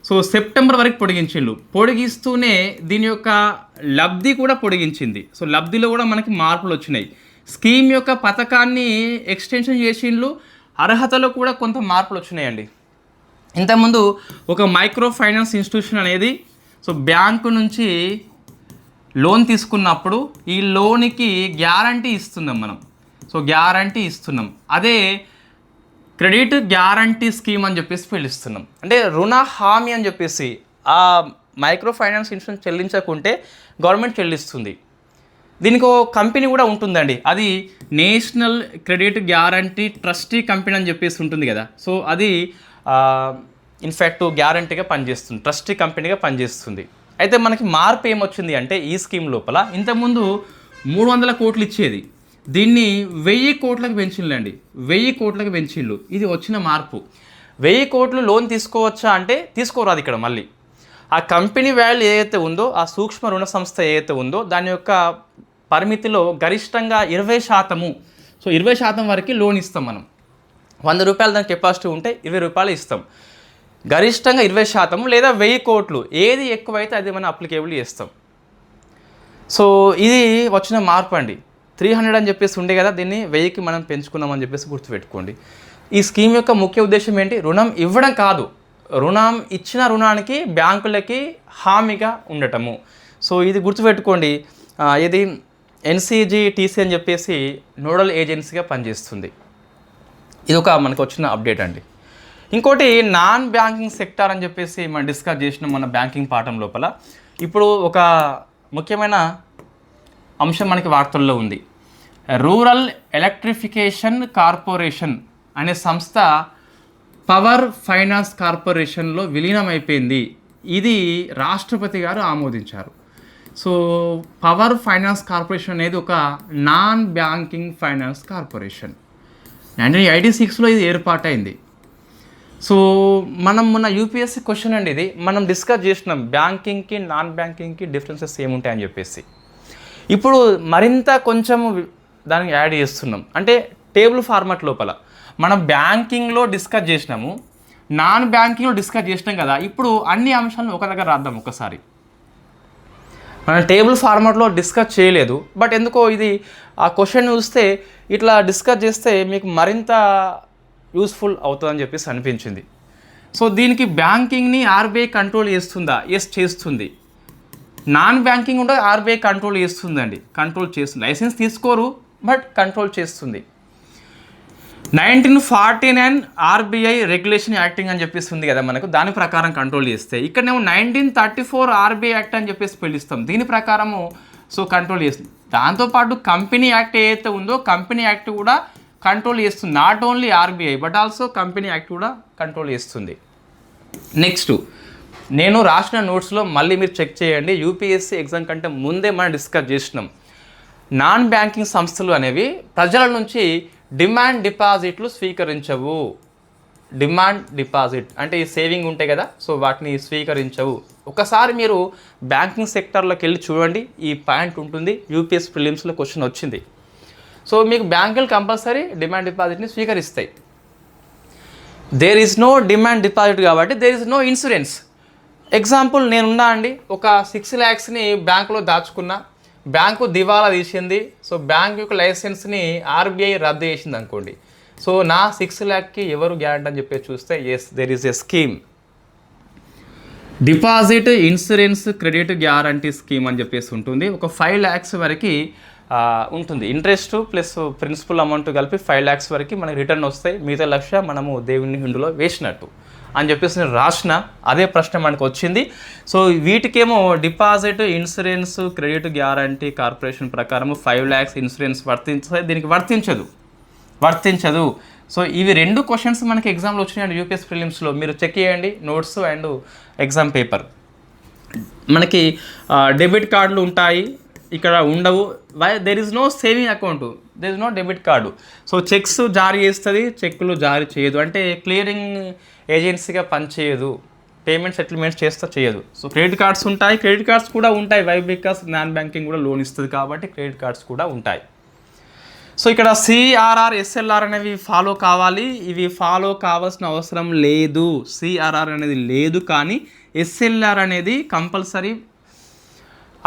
Speaker 1: సో సెప్టెంబర్ వరకు పొడిగించిండు. పొడిగిస్తూనే దీని యొక్క లబ్ధి కూడా పొడిగించింది. సో లబ్ధిలో కూడా మనకి మార్పులు వచ్చినాయి. స్కీమ్ యొక్క పథకాన్ని ఎక్స్టెన్షన్ చేసిండ్లు, అర్హతలో కూడా కొంత మార్పులు వచ్చినాయండి. ఇంతకుముందు ఒక మైక్రో ఫైనాన్స్ ఇన్స్టిట్యూషన్ అనేది సో బ్యాంకు నుంచి లోన్ తీసుకున్నప్పుడు ఈ లోన్కి గ్యారంటీ ఇస్తున్నాం మనం. సో గ్యారంటీ ఇస్తున్నాం. అదే క్రెడిట్ గ్యారంటీ స్కీమ్ అని చెప్పేసి పిలుస్తున్నాం. అంటే రుణ హామీ అని చెప్పేసి ఆ మైక్రో ఫైనాన్స్ ఇన్స్టిట్యూషన్ చెల్లించకుంటే గవర్నమెంట్ చెల్లిస్తుంది. దీనికి ఒక కంపెనీ కూడా ఉంటుందండి, అది national credit guarantee trustee company అని చెప్పేసి ఉంటుంది కదా. సో అది ఇన్ఫ్యాక్ట్ గ్యారంటీగా పనిచేస్తుంది, ట్రస్టీ కంపెనీగా పనిచేస్తుంది. అయితే మనకి మార్పు ఏమొచ్చింది అంటే ఈ స్కీమ్ లోపల ఇంతకుముందు 300 కోట్లు ఇచ్చేది, దీన్ని 1000 కోట్లకు పెంచిండండి. 1000 కోట్లకు పెంచిండు. ఇది వచ్చిన మార్పు. 1000 కోట్లు లోన్ తీసుకోవచ్చా అంటే తీసుకోరాదు. ఇక్కడ మళ్ళీ ఆ కంపెనీ వాల్యూ ఏదైతే ఉందో, ఆ సూక్ష్మ రుణ సంస్థ ఏదైతే ఉందో దాని యొక్క పరిమితిలో గరిష్టంగా 20%. సో 20% వరకు లోన్ ఇస్తాం మనం. 100 రూపాయలు దాని కెపాసిటీ ఉంటే 20 రూపాయలు ఇస్తాం. గరిష్టంగా 20% లేదా 1000 కోట్లు, ఏది ఎక్కువైతే అది మనం అప్లికేబుల్ చేస్తాం. సో ఇది వచ్చిన మార్పు అండి. 300 అని చెప్పేసి ఉండే కదా, దీన్ని 1000కి మనం పెంచుకున్నామని చెప్పేసి గుర్తుపెట్టుకోండి. ఈ స్కీమ్ యొక్క ముఖ్య ఉద్దేశం ఏంటి? రుణం ఇవ్వడం కాదు, రుణం ఇచ్చిన రుణానికి బ్యాంకులకి హామీగా ఉండటము. సో ఇది గుర్తుపెట్టుకోండి. ఇది NCGTC అని చెప్పేసి నోడల్ ఏజెన్సీగా పనిచేస్తుంది. ఇది ఒక మనకు వచ్చిన అప్డేట్ అండి. ఇంకోటి నాన్ బ్యాంకింగ్ సెక్టార్ అని చెప్పేసి మనం డిస్కస్ చేసిన మన బ్యాంకింగ్ పాఠం లోపల ఇప్పుడు ఒక ముఖ్యమైన అంశం మనకి వార్తల్లో ఉంది. రూరల్ ఎలక్ట్రిఫికేషన్ కార్పొరేషన్ అనే సంస్థ పవర్ ఫైనాన్స్ కార్పొరేషన్లో విలీనం అయిపోయింది. ఇది రాష్ట్రపతి గారు ఆమోదించారు. సో పవర్ ఫైనాన్స్ కార్పొరేషన్ అనేది ఒక నాన్ బ్యాంకింగ్ ఫైనాన్స్ కార్పొరేషన్. 1986లో ఇది ఏర్పాటైంది. సో మనం మొన్న యూపీఎస్సీ క్వశ్చన్ అండి ఇది, మనం డిస్కస్ చేసినాం బ్యాంకింగ్కి నాన్ బ్యాంకింగ్కి డిఫరెన్సెస్ ఏముంటాయని చెప్పేసి. ఇప్పుడు మరింత కొంచెం దానికి యాడ్ చేస్తున్నాం, అంటే టేబుల్ ఫార్మాట్ లోపల. మనం బ్యాంకింగ్లో డిస్కస్ చేసినాము, నాన్ బ్యాంకింగ్లో డిస్కస్ చేసినాం కదా, ఇప్పుడు అన్ని అంశాలను ఒక దగ్గర రాద్దాం ఒకసారి. మనం టేబుల్ ఫార్మాట్లో డిస్కస్ చేయలేదు, బట్ ఎందుకో ఇది ఆ క్వశ్చన్ చూస్తే ఇట్లా డిస్కస్ చేస్తే మీకు మరింత యూస్ఫుల్ అవుతుందని చెప్పేసి అనిపించింది. సో దీనికి బ్యాంకింగ్ని ఆర్బీఐ కంట్రోల్ చేస్తుందా? ఎస్, చేస్తుంది. నాన్ బ్యాంకింగ్ ఉంటే ఆర్బీఐ కంట్రోల్ చేస్తుందండి, కంట్రోల్ చేస్తుంది. లైసెన్స్ తీసుకోరు, బట్ కంట్రోల్ చేస్తుంది. 1949 ఆర్బీఐ రెగ్యులేషన్ యాక్టింగ్ అని చెప్పేసి ఉంది కదా మనకు, దాని ప్రకారం కంట్రోల్ చేస్తే, ఇక్కడనేమో 1934 ఆర్బీఐ యాక్ట్ అని చెప్పేసి పిలుస్తాం, దీని ప్రకారము సో కంట్రోల్ చేస్తుంది. దాంతోపాటు కంపెనీ యాక్ట్ ఏదైతే ఉందో కంపెనీ యాక్ట్ కూడా కంట్రోల్ చేస్తుంది. Not only RBI but also company act కూడా కంట్రోల్ చేస్తుంది. నెక్స్ట్ నేను రాసిన నోట్స్లో మళ్ళీ మీరు చెక్ చేయండి, యూపీఎస్సీ ఎగ్జామ్ కంటే ముందే మనం డిస్కస్ చేసినాం. నాన్ బ్యాంకింగ్ సంస్థలు అనేవి ప్రజల నుంచి డిమాండ్ డిపాజిట్లు స్వీకరించవు. డిమాండ్ డిపాజిట్ అంటే ఈ సేవింగ్ ఉంటాయి కదా, సో వాటిని స్వీకరించవు. ఒకసారి మీరు బ్యాంకింగ్ సెక్టర్లోకి వెళ్ళి చూడండి, ఈ పాయింట్ ఉంటుంది. యూపీఎస్సీ ప్రిలిమ్స్లో క్వశ్చన్ వచ్చింది. సో మీకు బ్యాంకులు కంపల్సరీ డిమాండ్ డిపాజిట్ని స్వీకరిస్తాయి. There is no demand deposit కాబట్టి there is no insurance. Example నేనున్నా అండి, ఒక 6 lakhsని బ్యాంకులో దాచుకున్నా, బ్యాంకు దివాలా తీసింది, సో బ్యాంక్ యొక్క లైసెన్స్ని ఆర్బీఐ రద్దు చేసింది అనుకోండి. సో నా 6 lakhకి ఎవరు గ్యారంటీ అని చెప్పేసి చూస్తే yes, there is a scheme, deposit insurance credit guarantee scheme అని చెప్పేసి ఉంటుంది. ఒక 5 lakhs వరకు ఉంటుంది. ఇంట్రెస్ట్ ప్లస్ ప్రిన్సిపల్ అమౌంట్ కలిపి 5 lakhs వరకు మనకి రిటర్న్ వస్తాయి. మిగతా 1,00,000 మనము దేవుని హుండీలో వేసినట్టు అని చెప్పేసి నేను రాసిన, అదే ప్రశ్న మనకు వచ్చింది. సో వీటికేమో deposit insurance credit guarantee corporation ప్రకారం 5 lakhs ఇన్సూరెన్స్ వర్తించాలి, దీనికి వర్తించదు. సో ఇవి 2 క్వశ్చన్స్ మనకి ఎగ్జామ్లో వచ్చినాయండి యూపీఎస్సీ ప్రిలిమ్స్లో. మీరు చెక్ చేయండి నోట్స్ అండ్ ఎగ్జామ్ పేపర్. మనకి డెబిట్ కార్డులు ఉంటాయి, ఇక్కడ ఉండవు. There is no saving account, there is no debit card. So cheques జారీ చేస్తుంది, చెక్కులు జారీ చేయదు, అంటే క్లియరింగ్ ఏజెన్సీగా పనిచేయదు, పేమెంట్ సెటిల్మెంట్స్ చేయదు. సో క్రెడిట్ కార్డ్స్ ఉంటాయి, క్రెడిట్ కార్డ్స్ కూడా ఉంటాయి. వై? బికాస్ నాన్ బ్యాంకింగ్ కూడా లోన్ ఇస్తుంది కాబట్టి క్రెడిట్ కార్డ్స్ కూడా ఉంటాయి. సో ఇక్కడ సిఆర్ఆర్ ఎస్ఎల్ఆర్ అనేవి ఫాలో కావాలి, ఇవి ఫాలో కావాల్సిన అవసరం లేదు. సిఆర్ఆర్ అనేది లేదు, కానీ ఎస్ఎల్ఆర్ అనేది కంపల్సరీ.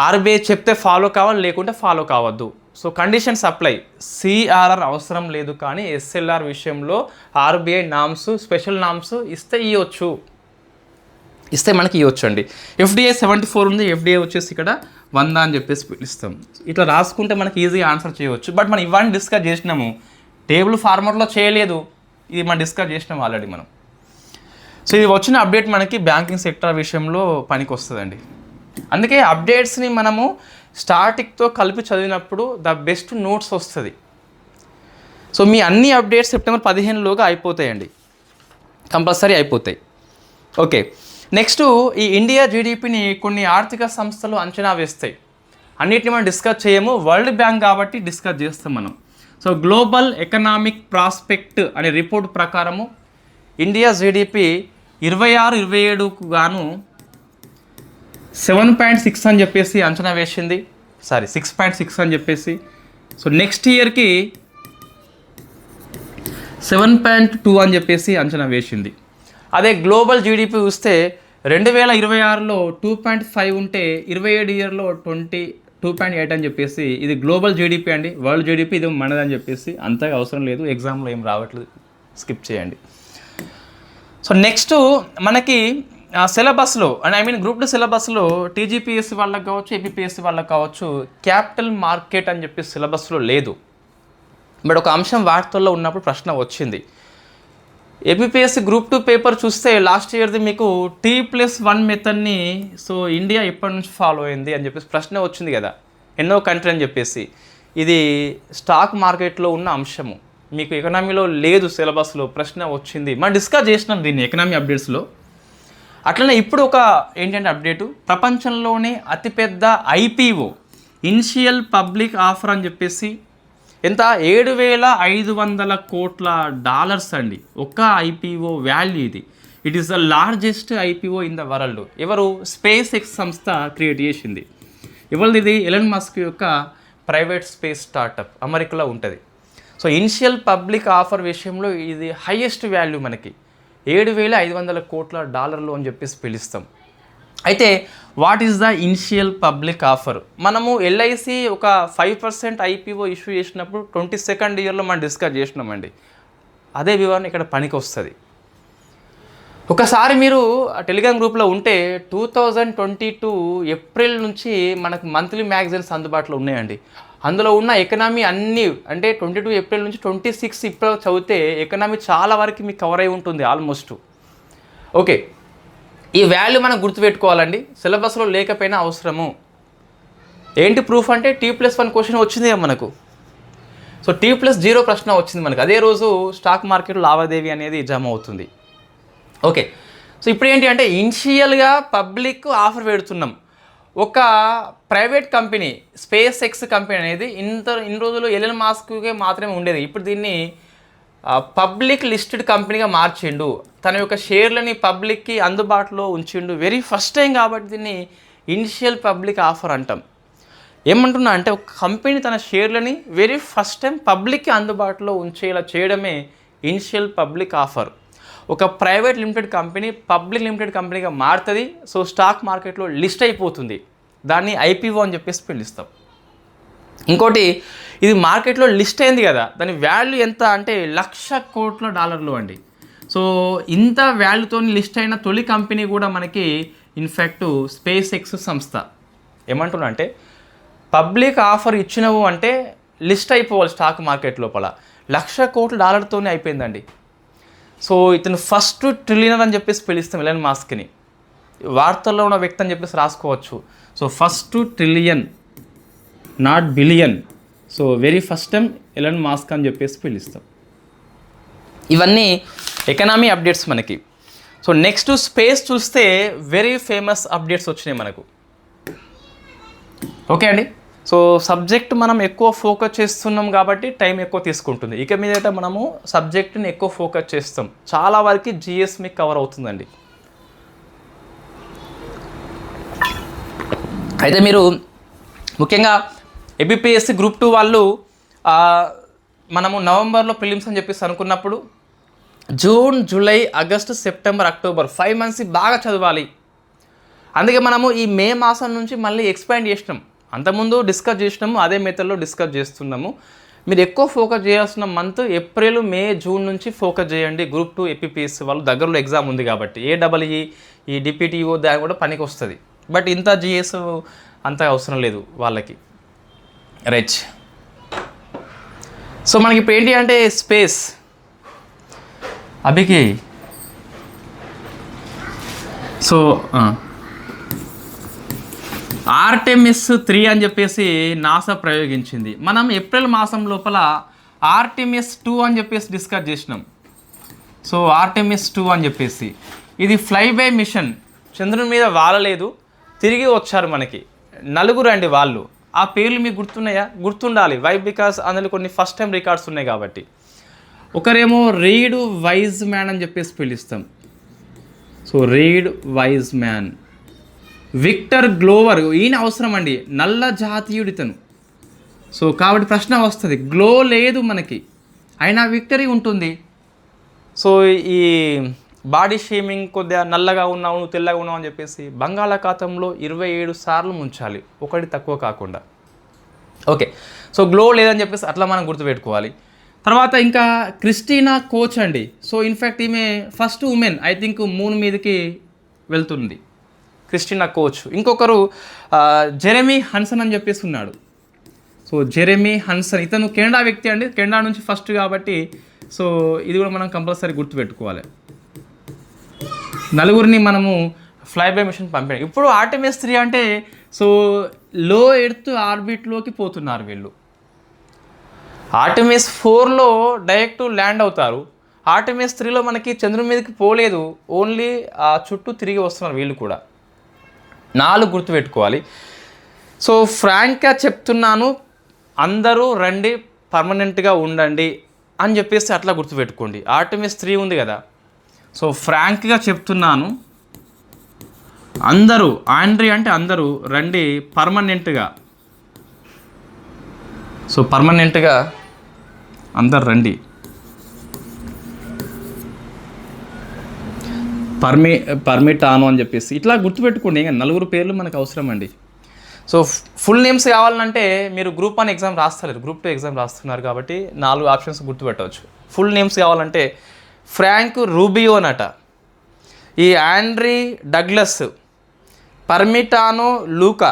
Speaker 1: ఆర్బీఐ చెప్తే ఫాలో కావాలి, లేకుంటే ఫాలో కావద్దు. So conditions apply. సిఆర్ఆర్ అవసరం లేదు, కానీ ఎస్ఎల్ఆర్ విషయంలో ఆర్బీఐ నామ్స్, స్పెషల్ నామ్స్ ఇస్తే మనకి ఇవ్వచ్చు అండి. ఎఫ్డిఐ 74 ఉంది, ఎఫ్డిఐ వచ్చేసి ఇక్కడ 100 అని చెప్పేసి పిలుస్తాం. ఇట్లా రాసుకుంటే మనకి ఈజీగా ఆన్సర్ చేయవచ్చు. బట్ మనం ఇవన్నీ డిస్కస్ చేసినాము, టేబుల్ ఫార్మాట్లో చేయలేదు, ఇది మనం డిస్కస్ చేసినాము ఆల్రెడీ మనం. సో ఇది వచ్చిన అప్డేట్ మనకి బ్యాంకింగ్ సెక్టర్ విషయంలో పనికి వస్తుందండి. అందుకే అప్డేట్స్ని మనము స్టార్టింగ్తో కలిపి చదివినప్పుడు ద బెస్ట్ నోట్స్ వస్తుంది. సో మీ అన్ని అప్డేట్స్ సెప్టెంబర్ 15లోగా అయిపోతాయండి, కంపల్సరీ అయిపోతాయి. ఓకే, నెక్స్ట్ ఈ ఇండియా జీడిపిని కొన్ని ఆర్థిక సంస్థలు అంచనా వేస్తాయి. అన్నిటిని మనం డిస్కస్ చేయము, వరల్డ్ బ్యాంక్ కాబట్టి డిస్కస్ చేస్తాం మనం. సో గ్లోబల్ ఎకనామిక్ ప్రాస్పెక్ట్ అనే రిపోర్ట్ ప్రకారము ఇండియా జీడిపి 26-27కు గాను 7.6 అని చెప్పేసి అంచనా వేసింది. 6.6 అని చెప్పేసి. సో నెక్స్ట్ ఇయర్కి 7.2 అని చెప్పేసి అంచనా వేసింది. అదే గ్లోబల్ జీడిపి చూస్తే 2026లో 2.5 ఉంటే 27 ఇయర్లో 2.8 అని చెప్పేసి ఇది గ్లోబల్ జీడిపి అండి. వరల్డ్ జీడిపి ఇది మనదని చెప్పేసి అంతగా అవసరం లేదు, ఎగ్జామ్లో ఏం రావట్లేదు, స్కిప్ చేయండి. సో నెక్స్ట్ మనకి సిలబస్లో గ్రూప్ 2 సిలబస్లో టీజీపీఎస్సీ వాళ్ళకి కావచ్చు, ఏపీపీఎస్సీ వాళ్ళకి కావచ్చు, క్యాపిటల్ మార్కెట్ అని చెప్పి సిలబస్లో లేదు. బట్ ఒక అంశం వార్తల్లో ఉన్నప్పుడు ప్రశ్న వచ్చింది. ఏపీపీఎస్సీ గ్రూప్ 2 పేపర్ చూస్తే లాస్ట్ ఇయర్ది మీకు T+1 మెథడ్ని సో ఇండియా ఎప్పటి నుంచి ఫాలో అయింది అని చెప్పేసి ప్రశ్న వచ్చింది కదా, ఎన్నో కంట్రీ అని చెప్పేసి. ఇది స్టాక్ మార్కెట్లో ఉన్న అంశము, మీకు ఎకనామీలో లేదు, సిలబస్లో ప్రశ్న వచ్చింది. మనం డిస్కస్ చేసినాం దీన్ని ఎకనామీ అప్డేట్స్లో. అట్లనే ఇప్పుడు ఒక ఏంటంటే అప్డేటు, ప్రపంచంలోనే అతిపెద్ద ఐపీఓ ఇనిషియల్ పబ్లిక్ ఆఫర్ అని చెప్పేసి ఎంత 7,500 కోట్ల డాలర్స్ అండి ఒక్క ఐపీఓ వాల్యూ ఇది. It is the largest IPO in the world. ఎవరు? స్పేస్ ఎక్స్ సంస్థ క్రియేట్ చేసింది. ఎవరిది ఇది? ఎలన్ మస్క్ యొక్క ప్రైవేట్ స్పేస్ స్టార్టప్ అమెరికాలో ఉంటుంది. సో ఇనిషియల్ పబ్లిక్ ఆఫర్ విషయంలో ఇది హైయెస్ట్ వాల్యూ మనకి 7,500 కోట్ల డాలర్లు అని చెప్పేసి పిలుస్తాం. అయితే what is the initial public offer? మనము ఎల్ఐసి ఒక 5% ఐపీఓ ఇష్యూ చేసినప్పుడు 22nd ఇయర్లో మనం డిస్కస్ చేసినామండి. అదే వివరణ ఇక్కడ పనికి వస్తుంది. ఒకసారి మీరు టెలిగ్రామ్ గ్రూప్లో ఉంటే 2022 ఏప్రిల్ నుంచి మనకు మంత్లీ మ్యాగజైన్స్ అందుబాటులో ఉన్నాయండి. అందులో ఉన్న ఎకనామీ అన్నీ అంటే 22 ఏప్రిల్ నుంచి 26 ఇప్పుడు చదివితే ఎకనామీ చాలా వరకు మీకు కవర్ అయి ఉంటుంది ఆల్మోస్ట్. ఓకే, ఈ వాల్యూ మనం గుర్తుపెట్టుకోవాలండి. సిలబస్లో లేకపోయినా అవసరము. ఏంటి ప్రూఫ్ అంటే T+1 క్వశ్చన్ వచ్చింది మనకు. సో T+0 ప్రశ్న వచ్చింది మనకు. అదే రోజు స్టాక్ మార్కెట్ లావాదేవీ అనేది జమ అవుతుంది. ఓకే, సో ఇప్పుడు ఏంటి అంటే ఇనిషియల్గా పబ్లిక్ ఆఫర్ పెడుతున్నాం. ఒక private company space X company అనేది ఇన్ని రోజులు ఎలన్ మస్క్కే మాత్రమే ఉండేది. ఇప్పుడు దీన్ని పబ్లిక్ లిస్టెడ్ కంపెనీగా మార్చిండు. తన యొక్క షేర్లని పబ్లిక్కి అందుబాటులో ఉంచిండు. వెరీ ఫస్ట్ టైం కాబట్టి దీన్ని ఇనిషియల్ పబ్లిక్ ఆఫర్ అంటాం. ఏమంటున్నా అంటే ఒక కంపెనీ తన షేర్లని వెరీ ఫస్ట్ టైం పబ్లిక్కి అందుబాటులో ఉంచేలా చేయడమే ఇనిషియల్ పబ్లిక్ ఆఫర్. ఒక private limited company public limited కంపెనీగా మారుతుంది. సో స్టాక్ మార్కెట్లో లిస్ట్ అయిపోతుంది. దాన్ని ఐపీఓ అని చెప్పేసి పిలుస్తాం. ఇంకోటి, ఇది మార్కెట్లో లిస్ట్ అయింది కదా, దాని వాల్యూ ఎంత అంటే $1,00,000 కోట్ల అండి. సో ఇంత వాల్యూతో లిస్ట్ అయిన తొలి కంపెనీ కూడా మనకి ఇన్ఫ్యాక్ట్ స్పేస్ ఎక్స్ సంస్థ. ఏమంటున్నా అంటే పబ్లిక్ ఆఫర్ ఇచ్చినవు అంటే లిస్ట్ అయిపోవాలి స్టాక్ మార్కెట్ లోపల. $1,00,000 కోట్లతోనే అయిపోయిందండి. సో ఇతను ఫస్ట్ ట్రిలియనర్ అని చెప్పేసి పిలుస్తాం ఎలన్ మస్క్ని. వార్తల్లో ఉన్న వ్యక్తి అని చెప్పేసి రాసుకోవచ్చు. So first trillion, not billion. So very first time Elon Musk అని చెప్పేసి పిలుస్తాం. ఇవన్నీ ఎకనామీ అప్డేట్స్ మనకి. సో నెక్స్ట్ స్పేస్ చూస్తే వెరీ ఫేమస్ అప్డేట్స్ వచ్చినాయి మనకు. ఓకే అండి, సో సబ్జెక్ట్ మనం ఎక్కువ ఫోకస్ చేస్తున్నాం కాబట్టి టైం ఎక్కువ తీసుకుంటుంది. ఇక మీదట మనము సబ్జెక్ట్ని ఎక్కువ ఫోకస్ చేస్తాం. చాలా వరకు జిఎస్ మీకు కవర్ అవుతుందండి. అయితే మీరు ముఖ్యంగా ఏబిపిఎస్సి గ్రూప్ 2 వాళ్ళు మనము నవంబర్లో ప్రిలిమ్స్ అని చెప్పేసి అనుకున్నప్పుడు June, July, August, September, October 5 months బాగా చదవాలి. అందుకే మనము ఈ మే మాసం నుంచి మళ్ళీ ఎక్స్పాండ్ చేసినాం. అంతకుముందు డిస్కస్ చేసినాము, అదే మెథడ్లో డిస్కస్ చేస్తున్నాము. మీరు ఎక్కువ ఫోకస్ చేయాల్సిన మంత్ ఏప్రిల్, మే, జూన్ నుంచి ఫోకస్ చేయండి. గ్రూప్ 2 ఏపీపీఎస్సీ వాళ్ళు దగ్గరలో ఎగ్జామ్ ఉంది కాబట్టి ఏడబ్ల్యూఈ ఈ డిపిటిఓ దాని కూడా పనికి వస్తుంది. బట్ ఇంత జిఎస్ అంత అవసరం లేదు వాళ్ళకి. రైట్, సో మనకి ఇప్పుడు ఏంటి అంటే స్పేస్ అభికి. సో ఆర్టెమిస్ 3 అని చెప్పేసి నాసా ప్రయోగించింది. మనం ఏప్రిల్ మాసం లోపల ఆర్టెమిస్ 2 అని చెప్పేసి డిస్కస్ చేసినాం. సో ఆర్టెమిస్ 2 అని చెప్పేసి ఇది ఫ్లైబై మిషన్. చంద్రుని మీద వాలలేదు, తిరిగి వచ్చారు. మనకి 4 అండి వాళ్ళు. ఆ పేర్లు మీకు గుర్తున్నాయా? గుర్తుండాలి. వై? బికాస్ అందులో కొన్ని ఫస్ట్ టైం రికార్డ్స్ ఉన్నాయి కాబట్టి. ఒకరేమో రీడ్ వైజ్ మ్యాన్ అని చెప్పేసి పిలుస్తాం. So read wise man. Victor Glover, ఈయన అవసరం అండి, నల్ల జాతీయుడు ఇతను. సో కాబట్టి ప్రశ్న వస్తుంది, గ్లో లేదు మనకి, అయినా విక్టరీ ఉంటుంది. సో ఈ బాడీ షేమింగ్, కొద్దిగా నల్లగా ఉన్నావు, తెల్లగా ఉన్నావు అని చెప్పేసి బంగాళాఖాతంలో 27 సార్లు ముంచాలి, ఒకటి తక్కువ కాకుండా. ఓకే, సో గ్లో లేదని చెప్పేసి అట్లా మనం గుర్తుపెట్టుకోవాలి. తర్వాత ఇంకా క్రిస్టినా కోచ్ అండి. సో ఇన్ఫ్యాక్ట్ ఈమె first women I think moon మీదకి వెళ్తుంది, క్రిస్టినా కోచ్. ఇంకొకరు జెరెమీ హన్సన్ అని చెప్పేసి ఉన్నాడు. సో జెరెమీ హన్సన్ ఇతను కెనడా వ్యక్తి అండి, కెనడా నుంచి ఫస్ట్ కాబట్టి సో ఇది కూడా మనం కంపల్సరీ గుర్తుపెట్టుకోవాలి. 4 మనము ఫ్లైబై మిషన్ పంపాం. ఇప్పుడు ఆర్టెమిస్ 3 అంటే సో లో ఎర్త్ ఆర్బిట్లోకి పోతున్నారు వీళ్ళు. ఆర్టెమిస్ 4లో డైరెక్ట్ ల్యాండ్ అవుతారు. ఆర్టెమిస్ 3లో మనకి చంద్రుని మీదకి పోలేదు, ఓన్లీ ఆ చుట్టూ తిరిగి వస్తున్నారు వీళ్ళు కూడా. 4 గుర్తుపెట్టుకోవాలి. సో ఫ్రాంక్గా చెప్తున్నాను, అందరూ రండి, పర్మనెంట్గా ఉండండి అని చెప్పేసి అట్లా గుర్తుపెట్టుకోండి. ఆర్టెమిస్ 3 ఉంది కదా, సో ఫ్రాంక్గా చెప్తున్నాను, అందరూ ఆండ్రీ అంటే అందరూ రండి పర్మనెంట్గా. సో పర్మనెంట్గా అందరు రండి. పర్మిటాను అని చెప్పేసి ఇట్లా గుర్తుపెట్టుకోండి. ఇంకా 4 పేర్లు మనకు అవసరం అండి. సో ఫుల్ నేమ్స్ కావాలంటే మీరు గ్రూప్ 1 ఎగ్జామ్ రాస్తలేరు, గ్రూప్ 2 ఎగ్జామ్ రాస్తున్నారు కాబట్టి 4 ఆప్షన్స్ గుర్తుపెట్టవచ్చు. ఫుల్ నేమ్స్ కావాలంటే ఫ్రాంక్ రూబియో అనట, ఈ ఆండ్రీ డగ్లస్, పర్మిటానో లూకా,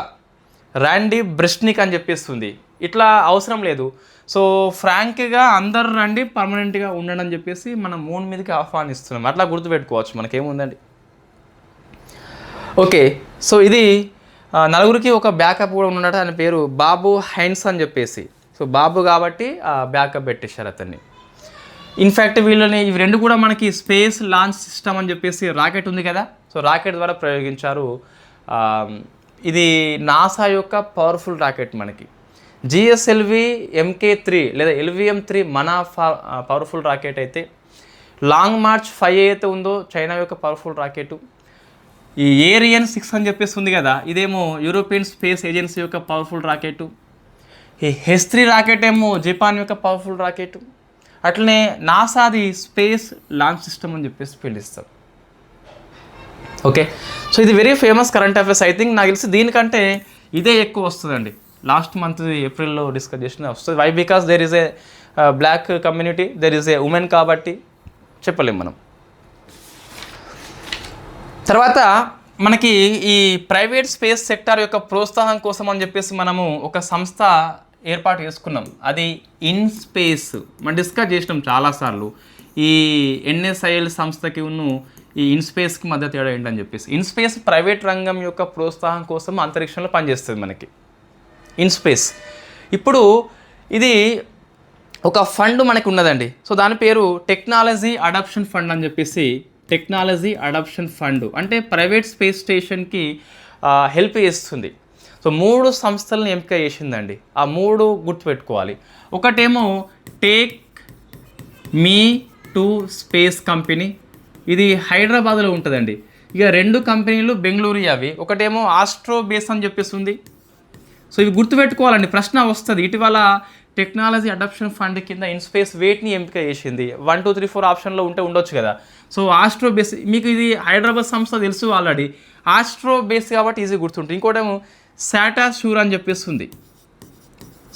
Speaker 1: ర్యాండీ బ్రెస్నిక్ అని చెప్పేస్తుంది. ఇట్లా అవసరం లేదు. సో ఫ్రాంక్గా అందరు రండి పర్మనెంట్గా ఉండండి అని చెప్పేసి మనం మూన్ మీదకి ఆహ్వానిస్తున్నాం. అట్లా గుర్తుపెట్టుకోవచ్చు, మనకేముందండి. ఓకే, సో ఇది 4కి ఒక బ్యాకప్ కూడా ఉన్నట్టు, ఆయన పేరు బాబు హైన్స్ అని చెప్పేసి. సో బాబు కాబట్టి బ్యాకప్ పెట్టేశారు అతన్ని. ఇన్ఫ్యాక్ట్ వీళ్ళని ఇవి 2 కూడా మనకి స్పేస్ లాంచ్ సిస్టమ్ అని చెప్పేసి రాకెట్ ఉంది కదా, సో రాకెట్ ద్వారా ప్రయోగించారు. ఇది నాసా యొక్క పవర్ఫుల్ రాకెట్. మనకి GSLV MK3 లేదా LVM3 మన పవర్ఫుల్ రాకెట్ అయితే, లాంగ్ మార్చ్ 5 అయితే ఉందో చైనా యొక్క పవర్ఫుల్ రాకెట్. ఈ ఏరియన్ 6 అని చెప్పేసి ఉంది కదా, ఇదేమో యూరోపియన్ స్పేస్ ఏజెన్సీ యొక్క పవర్ఫుల్ రాకెట్. ఈ H3 రాకెట్ ఏమో జపాన్ యొక్క పవర్ఫుల్ రాకెట్. అట్లనే నాసాది స్పేస్ లాంచ్ సిస్టమ్ అని చెప్పేసి పిలుస్తాం. ఓకే, సో ఇది very famous current affairs. I think నాకు తెలిసి దీనికంటే ఇదే ఎక్కువ వస్తుందండి. లాస్ట్ మంత్ ఏప్రిల్లో డిస్కస్ చేసిన వస్తుంది. Why? Because there is a black community, there is a women, కాబట్టి చెప్పలేం మనం. తర్వాత మనకి ఈ ప్రైవేట్ స్పేస్ సెక్టార్ యొక్క ప్రోత్సాహం కోసం అని చెప్పేసి మనము ఒక సంస్థ ఏర్పాటు చేసుకున్నాం. అది ఇన్స్పేస్. మనం డిస్కస్ చేసినాం చాలాసార్లు ఈ NSIL సంస్థకి ఈ ఇన్స్పేస్కి మధ్య తేడా ఏంటని చెప్పేసి. ఇన్స్పేస్ ప్రైవేట్ రంగం యొక్క ప్రోత్సాహం కోసం అంతరిక్షంలో పనిచేస్తుంది మనకి ఇన్స్పేస్. ఇప్పుడు ఇది ఒక ఫండ్ మనకు ఉన్నదండి. సో దాని పేరు టెక్నాలజీ అడాప్షన్ ఫండ్ అని చెప్పేసి. టెక్నాలజీ అడాప్షన్ ఫండ్ అంటే ప్రైవేట్ స్పేస్ స్టేషన్కి హెల్ప్ చేస్తుంది. సో 3 సంస్థలను ఎంపిక చేసిందండి. ఆ 3 గుర్తుపెట్టుకోవాలి. ఒకటేమో take me to space company, ఇది హైదరాబాద్లో ఉంటుందండి. ఇక 2 కంపెనీలు బెంగళూరు అవి. ఒకటేమో ఆస్ట్రోబేస్ అని చెప్పేసి ఉంది. సో ఇవి గుర్తుపెట్టుకోవాలండి, ప్రశ్న వస్తుంది. ఇటీవల టెక్నాలజీ అడాప్షన్ ఫండ్ కింద ఇన్స్పేస్ వేట్ని ఎంపిక చేసింది. 1, 2, 3, 4 ఆప్షన్లో ఉండొచ్చు కదా. సో ఆస్ట్రోబేస్ మీకు ఇది హైదరాబాద్ సంస్థ తెలుసు ఆల్రెడీ, ఆస్ట్రోబేస్ కాబట్టి ఈజీ గుర్తుంటుంది. ఇంకోటేమో శాటాస్యూర్ అని చెప్పేసి ఉంది.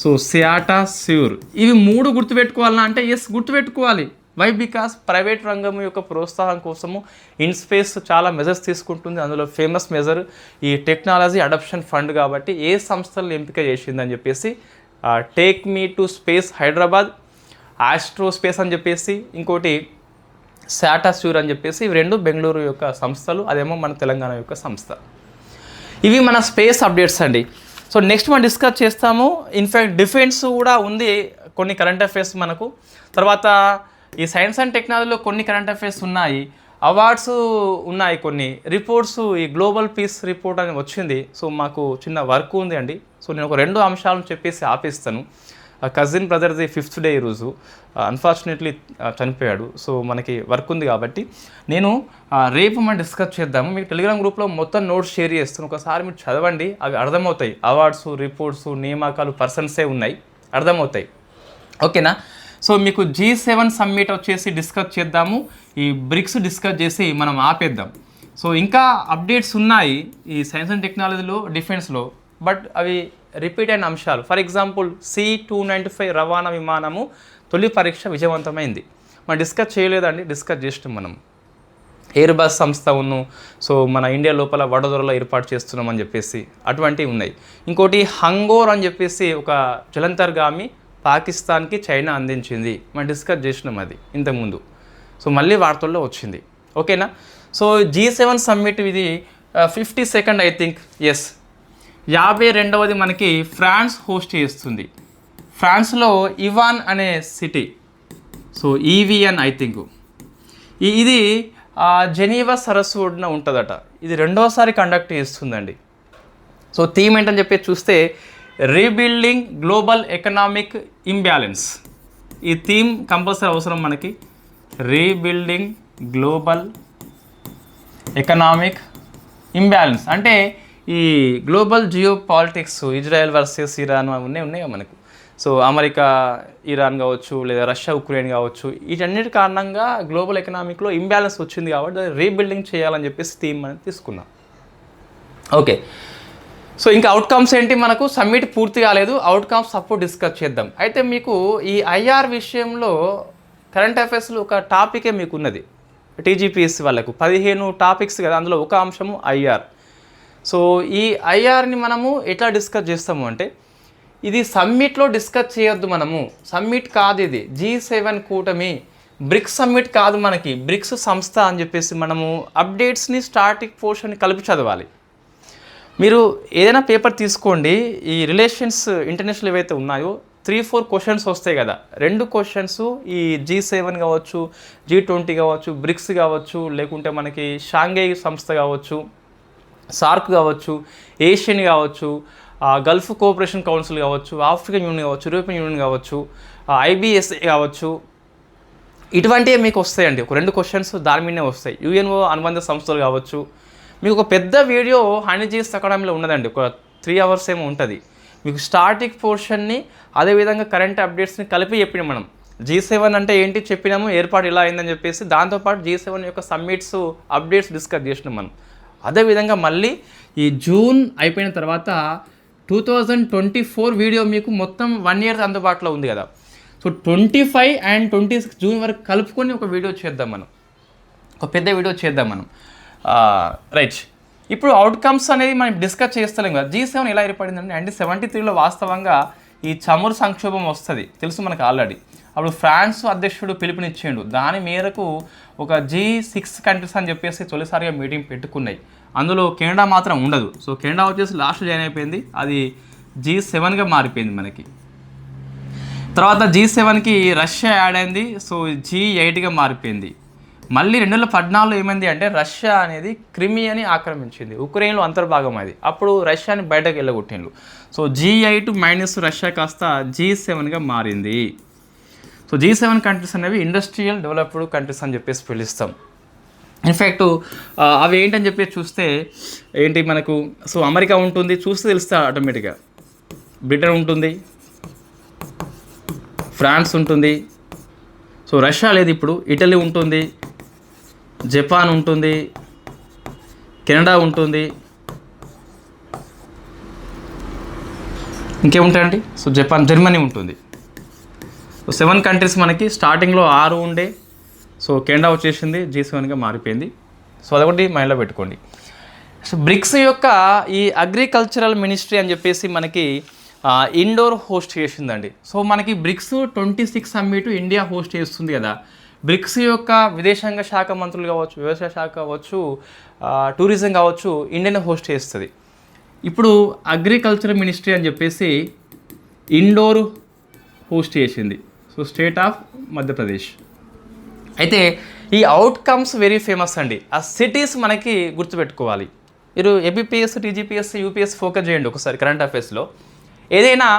Speaker 1: సో శాటాస్యూర్, ఇవి 3 గుర్తుపెట్టుకోవాలన్నా అంటే ఎస్ గుర్తుపెట్టుకోవాలి. వై? బికాస్ ప్రైవేట్ రంగం యొక్క ప్రోత్సాహం కోసము ఇన్స్పేస్ చాలా మెజర్స్ తీసుకుంటుంది. అందులో ఫేమస్ మెజర్ ఈ టెక్నాలజీ అడాప్షన్ ఫండ్ కాబట్టి ఏ సంస్థలను ఎంపిక చేసిందని చెప్పేసి take me to space Hyderabad, astro space అని చెప్పేసి, ఇంకోటి శాటాస్యూర్ అని చెప్పేసి. ఇవి 2 బెంగళూరు యొక్క సంస్థలు, అదేమో మన తెలంగాణ యొక్క సంస్థ. ఇవి మన స్పేస్ అప్డేట్స్ అండి. సో నెక్స్ట్ మనం డిస్కస్ చేస్తాము. ఇన్ఫ్యాక్ట్ డిఫెన్స్ కూడా ఉంది, కొన్ని కరెంట్ అఫైర్స్ మనకు. తర్వాత ఈ సైన్స్ అండ్ టెక్నాలజీలో కొన్ని కరెంట్ అఫైర్స్ ఉన్నాయి, అవార్డ్స్ ఉన్నాయి, కొన్ని రిపోర్ట్స్. ఈ గ్లోబల్ పీస్ రిపోర్ట్ అని వచ్చింది. సో మాకు చిన్న వర్క్ ఉంది అండి. సో నేను ఒక 2 అంశాలను చెప్పేసి ఆపేస్తాను. కజిన్ బ్రదర్ది 5th డే ఈరోజు, అన్ఫార్చునేట్లీ చనిపోయాడు. సో మనకి వర్క్ ఉంది కాబట్టి నేను రేపు మనం డిస్కస్ చేద్దాము. మీకు టెలిగ్రామ్ గ్రూప్లో మొత్తం నోట్స్ షేర్ చేస్తాను, ఒకసారి మీరు చదవండి, అవి అర్థమవుతాయి. అవార్డ్స్, రిపోర్ట్స్, నియామకాలు, పర్సన్సే ఉన్నాయి, అర్థమవుతాయి. ఓకేనా? సో మీకు G7 సమ్మిట్ వచ్చేసి డిస్కస్ చేద్దాము, ఈ బ్రిక్స్ డిస్కస్ చేసి మనం ఆపేద్దాం. సో ఇంకా అప్డేట్స్ ఉన్నాయి ఈ సైన్స్ అండ్ టెక్నాలజీలో, డిఫెన్స్లో, బట్ అవి రిపీట్ అయిన అంశాలు. ఫర్ ఎగ్జాంపుల్ C-295 రవాణా విమానము తొలి పరీక్ష విజయవంతమైంది. మనం డిస్కస్ చేయలేదండి, డిస్కస్ చేసినాం మనం. ఎయిర్ బస్ సంస్థ సో మన ఇండియా లోపల వడోదరలో ఏర్పాటు చేస్తున్నామని చెప్పేసి అటువంటివి ఉన్నాయి. ఇంకోటి హంగోర్ అని చెప్పేసి ఒక జలంతర్గామి పాకిస్తాన్కి చైనా అందించింది, మనం డిస్కస్ చేసినాం అది ఇంతకుముందు. సో మళ్ళీ వార్తల్లో వచ్చింది. ఓకేనా? సో G7 సమ్మిట్ ఇది 52nd ఐ థింక్. ఎస్, 52వది మనకి ఫ్రాన్స్ హోస్ట్ చేస్తుంది. ఫ్రాన్స్లో ఇవాన్ అనే city, so EVN I think. ఇది జెనీవా సరస్సు ఒడ్డున ఉంటుందట. ఇది 2వసారి కండక్ట్ చేస్తుందండి. సో థీమ్ ఏంటని చెప్పి చూస్తే రీబిల్డింగ్ గ్లోబల్ ఎకనామిక్ ఇంబ్యాలెన్స్. ఈ థీమ్ కంపల్సరీ అవసరం మనకి. రీబిల్డింగ్ గ్లోబల్ ఎకనామిక్ ఇంబ్యాలెన్స్ అంటే ఈ global geo politics, Israel versus Iran అవన్నీ ఉన్నాయి మనకు. సో అమెరికా ఇరాన్ కావచ్చు, లేదా రష్యా ఉక్రెయిన్ కావచ్చు, వీటన్నిటి కారణంగా గ్లోబల్ ఎకనామిక్లో ఇంబ్యాలెన్స్ వచ్చింది కాబట్టి రీబిల్డింగ్ చేయాలని చెప్పేసి థీమ్ అనేది తీసుకున్నాం. ఓకే, సో ఇంకా అవుట్కమ్స్ ఏంటి, మనకు సమ్మిట్ పూర్తి కాలేదు, అవుట్కమ్స్ అప్పుడు డిస్కస్ చేద్దాం. అయితే మీకు ఈ ఐఆర్ విషయంలో కరెంట్ అఫైర్స్లో ఒక టాపికే మీకు ఉన్నది. టీజీపీఎస్సీ వాళ్ళకు 15 టాపిక్స్ కదా, అందులో ఒక అంశము ఐఆర్. సో ఈ ఐఆర్ని మనము ఎట్లా డిస్కస్ చేస్తాము అంటే, ఇది సమ్మిట్లో డిస్కస్ చేయొద్దు మనము. సమ్మిట్ కాదు ఇది, G7 కూటమి, బ్రిక్స్ సమ్మిట్ కాదు మనకి, బ్రిక్స్ సంస్థ అని చెప్పేసి మనము అప్డేట్స్ని స్టార్టింగ్ పోర్షన్ని కలిపి చదవాలి. మీరు ఏదైనా పేపర్ తీసుకోండి, ఈ రిలేషన్స్ ఇంటర్నేషనల్ ఏవైతే ఉన్నాయో 3-4 క్వశ్చన్స్ వస్తాయి కదా. 2 క్వశ్చన్స్ ఈ G7 కావచ్చు, G20 కావచ్చు, బ్రిక్స్ కావచ్చు, లేకుంటే మనకి షాంఘై సంస్థ కావచ్చు, సార్క్ కావచ్చు, ఏషియన్ కావచ్చు, గల్ఫ్ కోఆపరేషన్ కౌన్సిల్ కావచ్చు, ఆఫ్రికన్ యూనియన్ కావచ్చు, యూరోపియన్ యూనియన్ కావచ్చు, IBSA కావచ్చు, ఇటువంటివి మీకు వస్తాయండి. ఒక 2 క్వశ్చన్స్ దాని మీదనే వస్తాయి. UNO అనుబంధ సంస్థలు కావచ్చు. మీకు ఒక పెద్ద వీడియో హనీజీస్ అకాడమీలో ఉన్నదండి, ఒక 3 hours ఏమో ఉంటుంది. మీకు స్టార్టింగ్ పోర్షన్ని అదేవిధంగా కరెంట్ అప్డేట్స్ని కలిపి చెప్పినాం మనం. G7 అంటే ఏంటి చెప్పినాము, ఏర్పాటు ఇలా అయిందని చెప్పేసి, దాంతోపాటు G7 యొక్క సమ్మిట్స్ అప్డేట్స్ డిస్కస్ చేసినాం మనం. అదేవిధంగా మళ్ళీ ఈ జూన్ అయిపోయిన తర్వాత 2024 వీడియో మీకు మొత్తం 1 year అందుబాటులో ఉంది కదా. సో 25 and 26 జూన్ వరకు కలుపుకొని ఒక వీడియో చేద్దాం మనం, ఒక పెద్ద వీడియో చేద్దాం మనం. రైట్, ఇప్పుడు అవుట్కమ్స్ అనేది మనం డిస్కస్ చేస్తలేం కదా. G7 ఎలా ఏర్పడిందంటే 1973లో వాస్తవంగా ఈ చమురు సంక్షోభం వస్తుంది తెలుసు మనకు ఆల్రెడీ. అప్పుడు ఫ్రాన్స్ అధ్యక్షుడు పిలుపునిచ్చిండు, దాని మేరకు ఒక G6 కంట్రీస్ అని చెప్పేసి తొలిసారిగా మీటింగ్ పెట్టుకున్నాయి. అందులో కెనడా మాత్రం ఉండదు. సో కెనడా వచ్చేసి లాస్ట్ జాయిన్ అయిపోయింది, అది G7గా మారిపోయింది మనకి. తర్వాత G7కి రష్యా యాడ్ అయింది, సో G8గా మారిపోయింది. మళ్ళీ 2014లో ఏమైంది అంటే రష్యా అనేది క్రిమియాని ఆక్రమించింది, ఉక్రెయిన్లో అంతర్భాగం అది. అప్పుడు రష్యాని బయటకు వెళ్ళగొట్టిండ్రు. సో G8 మైనస్ రష్యా కాస్త G7గా మారింది. సో G7 కంట్రీస్ అనేవి ఇండస్ట్రియల్ డెవలప్డ్ కంట్రీస్ అని చెప్పేసి పిలుస్తాం. ఇన్ఫ్యాక్ట్ అవి ఏంటని చెప్పేసి చూస్తే ఏంటి మనకు, సో అమెరికా ఉంటుంది, చూస్తే తెలుస్తా ఆటోమేటిక్గా. బ్రిటన్ ఉంటుంది, ఫ్రాన్స్ ఉంటుంది, సో రష్యా లేదు ఇప్పుడు, ఇటలీ ఉంటుంది, జపాన్ ఉంటుంది, కెనడా ఉంటుంది, ఇంకేముంటాయండి, సో జర్మనీ ఉంటుంది. సో 7 కంట్రీస్ మనకి. స్టార్టింగ్లో 6 ఉండే, సో కెనడా వచ్చేసింది, G7గా మారిపోయింది. సో అదొకటి మైండ్లో పెట్టుకోండి. సో బ్రిక్స్ యొక్క ఈ అగ్రికల్చరల్ మినిస్ట్రీ అని చెప్పేసి మనకి ఇండోర్ హోస్ట్ చేసిందండి. సో మనకి బ్రిక్స్ 26 సమ్మిట్ ఇండియా హోస్ట్ చేస్తుంది కదా. బ్రిక్స్ యొక్క విదేశాంగ శాఖ మంత్రులు కావచ్చు, వ్యవసాయ శాఖ కావచ్చు, టూరిజం కావచ్చు, ఇండియానే హోస్ట్ చేస్తుంది. ఇప్పుడు అగ్రికల్చర్ మినిస్ట్రీ అని చెప్పేసి ఇండోర్ హోస్ట్ చేసింది, సో స్టేట్ ఆఫ్ మధ్యప్రదేశ్. అయితే ఈ అవుట్కమ్స్ వెరీ ఫేమస్ అండి. ఆ సిటీస్ మనకి గుర్తుపెట్టుకోవాలి. మీరు ఏబిపిఎస్, టీజీపీఎస్, యూపీఎస్ ఫోకస్ చేయండి ఒకసారి కరెంట్ అఫైర్స్లో. ఏదైనా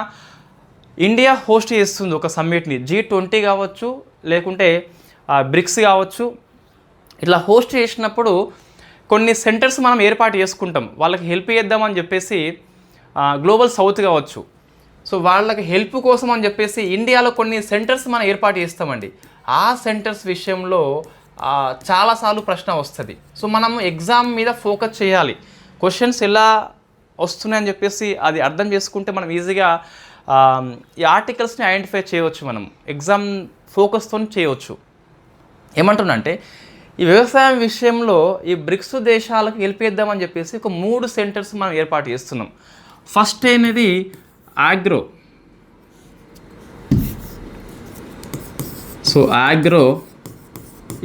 Speaker 1: ఇండియా హోస్ట్ చేస్తుంది ఒక సమ్మిట్ని, G20 కావచ్చు, లేకుంటే బ్రిక్స్ కావచ్చు. ఇట్లా హోస్ట్ చేసినప్పుడు కొన్ని సెంటర్స్ మనం ఏర్పాటు చేసుకుంటాం, వాళ్ళకి హెల్ప్ చేద్దామని చెప్పేసి. గ్లోబల్ సౌత్ కావచ్చు, సో వాళ్ళకి హెల్ప్ కోసం అని చెప్పేసి ఇండియాలో కొన్ని సెంటర్స్ మనం ఏర్పాటు చేస్తామండి. ఆ సెంటర్స్ విషయంలో చాలాసార్లు ప్రశ్న వస్తుంది. సో మనం ఎగ్జామ్ మీద ఫోకస్ చేయాలి. క్వశ్చన్స్ ఎలా వస్తున్నాయని చెప్పేసి అది అర్థం చేసుకుంటే మనం ఈజీగా ఈ ఆర్టికల్స్ని ఐడెంటిఫై చేయవచ్చు. మనం ఎగ్జామ్ ఫోకస్తో చేయవచ్చు. ఏమంటున్నంటే ఈ వ్యవసాయం విషయంలో ఈ బ్రిక్స్ దేశాలకు గెలిపేద్దామని చెప్పేసి ఒక 3 సెంటర్స్ మనం ఏర్పాటు చేస్తున్నాం. ఫస్ట్ అనేది ఆగ్రో. సో ఆగ్రో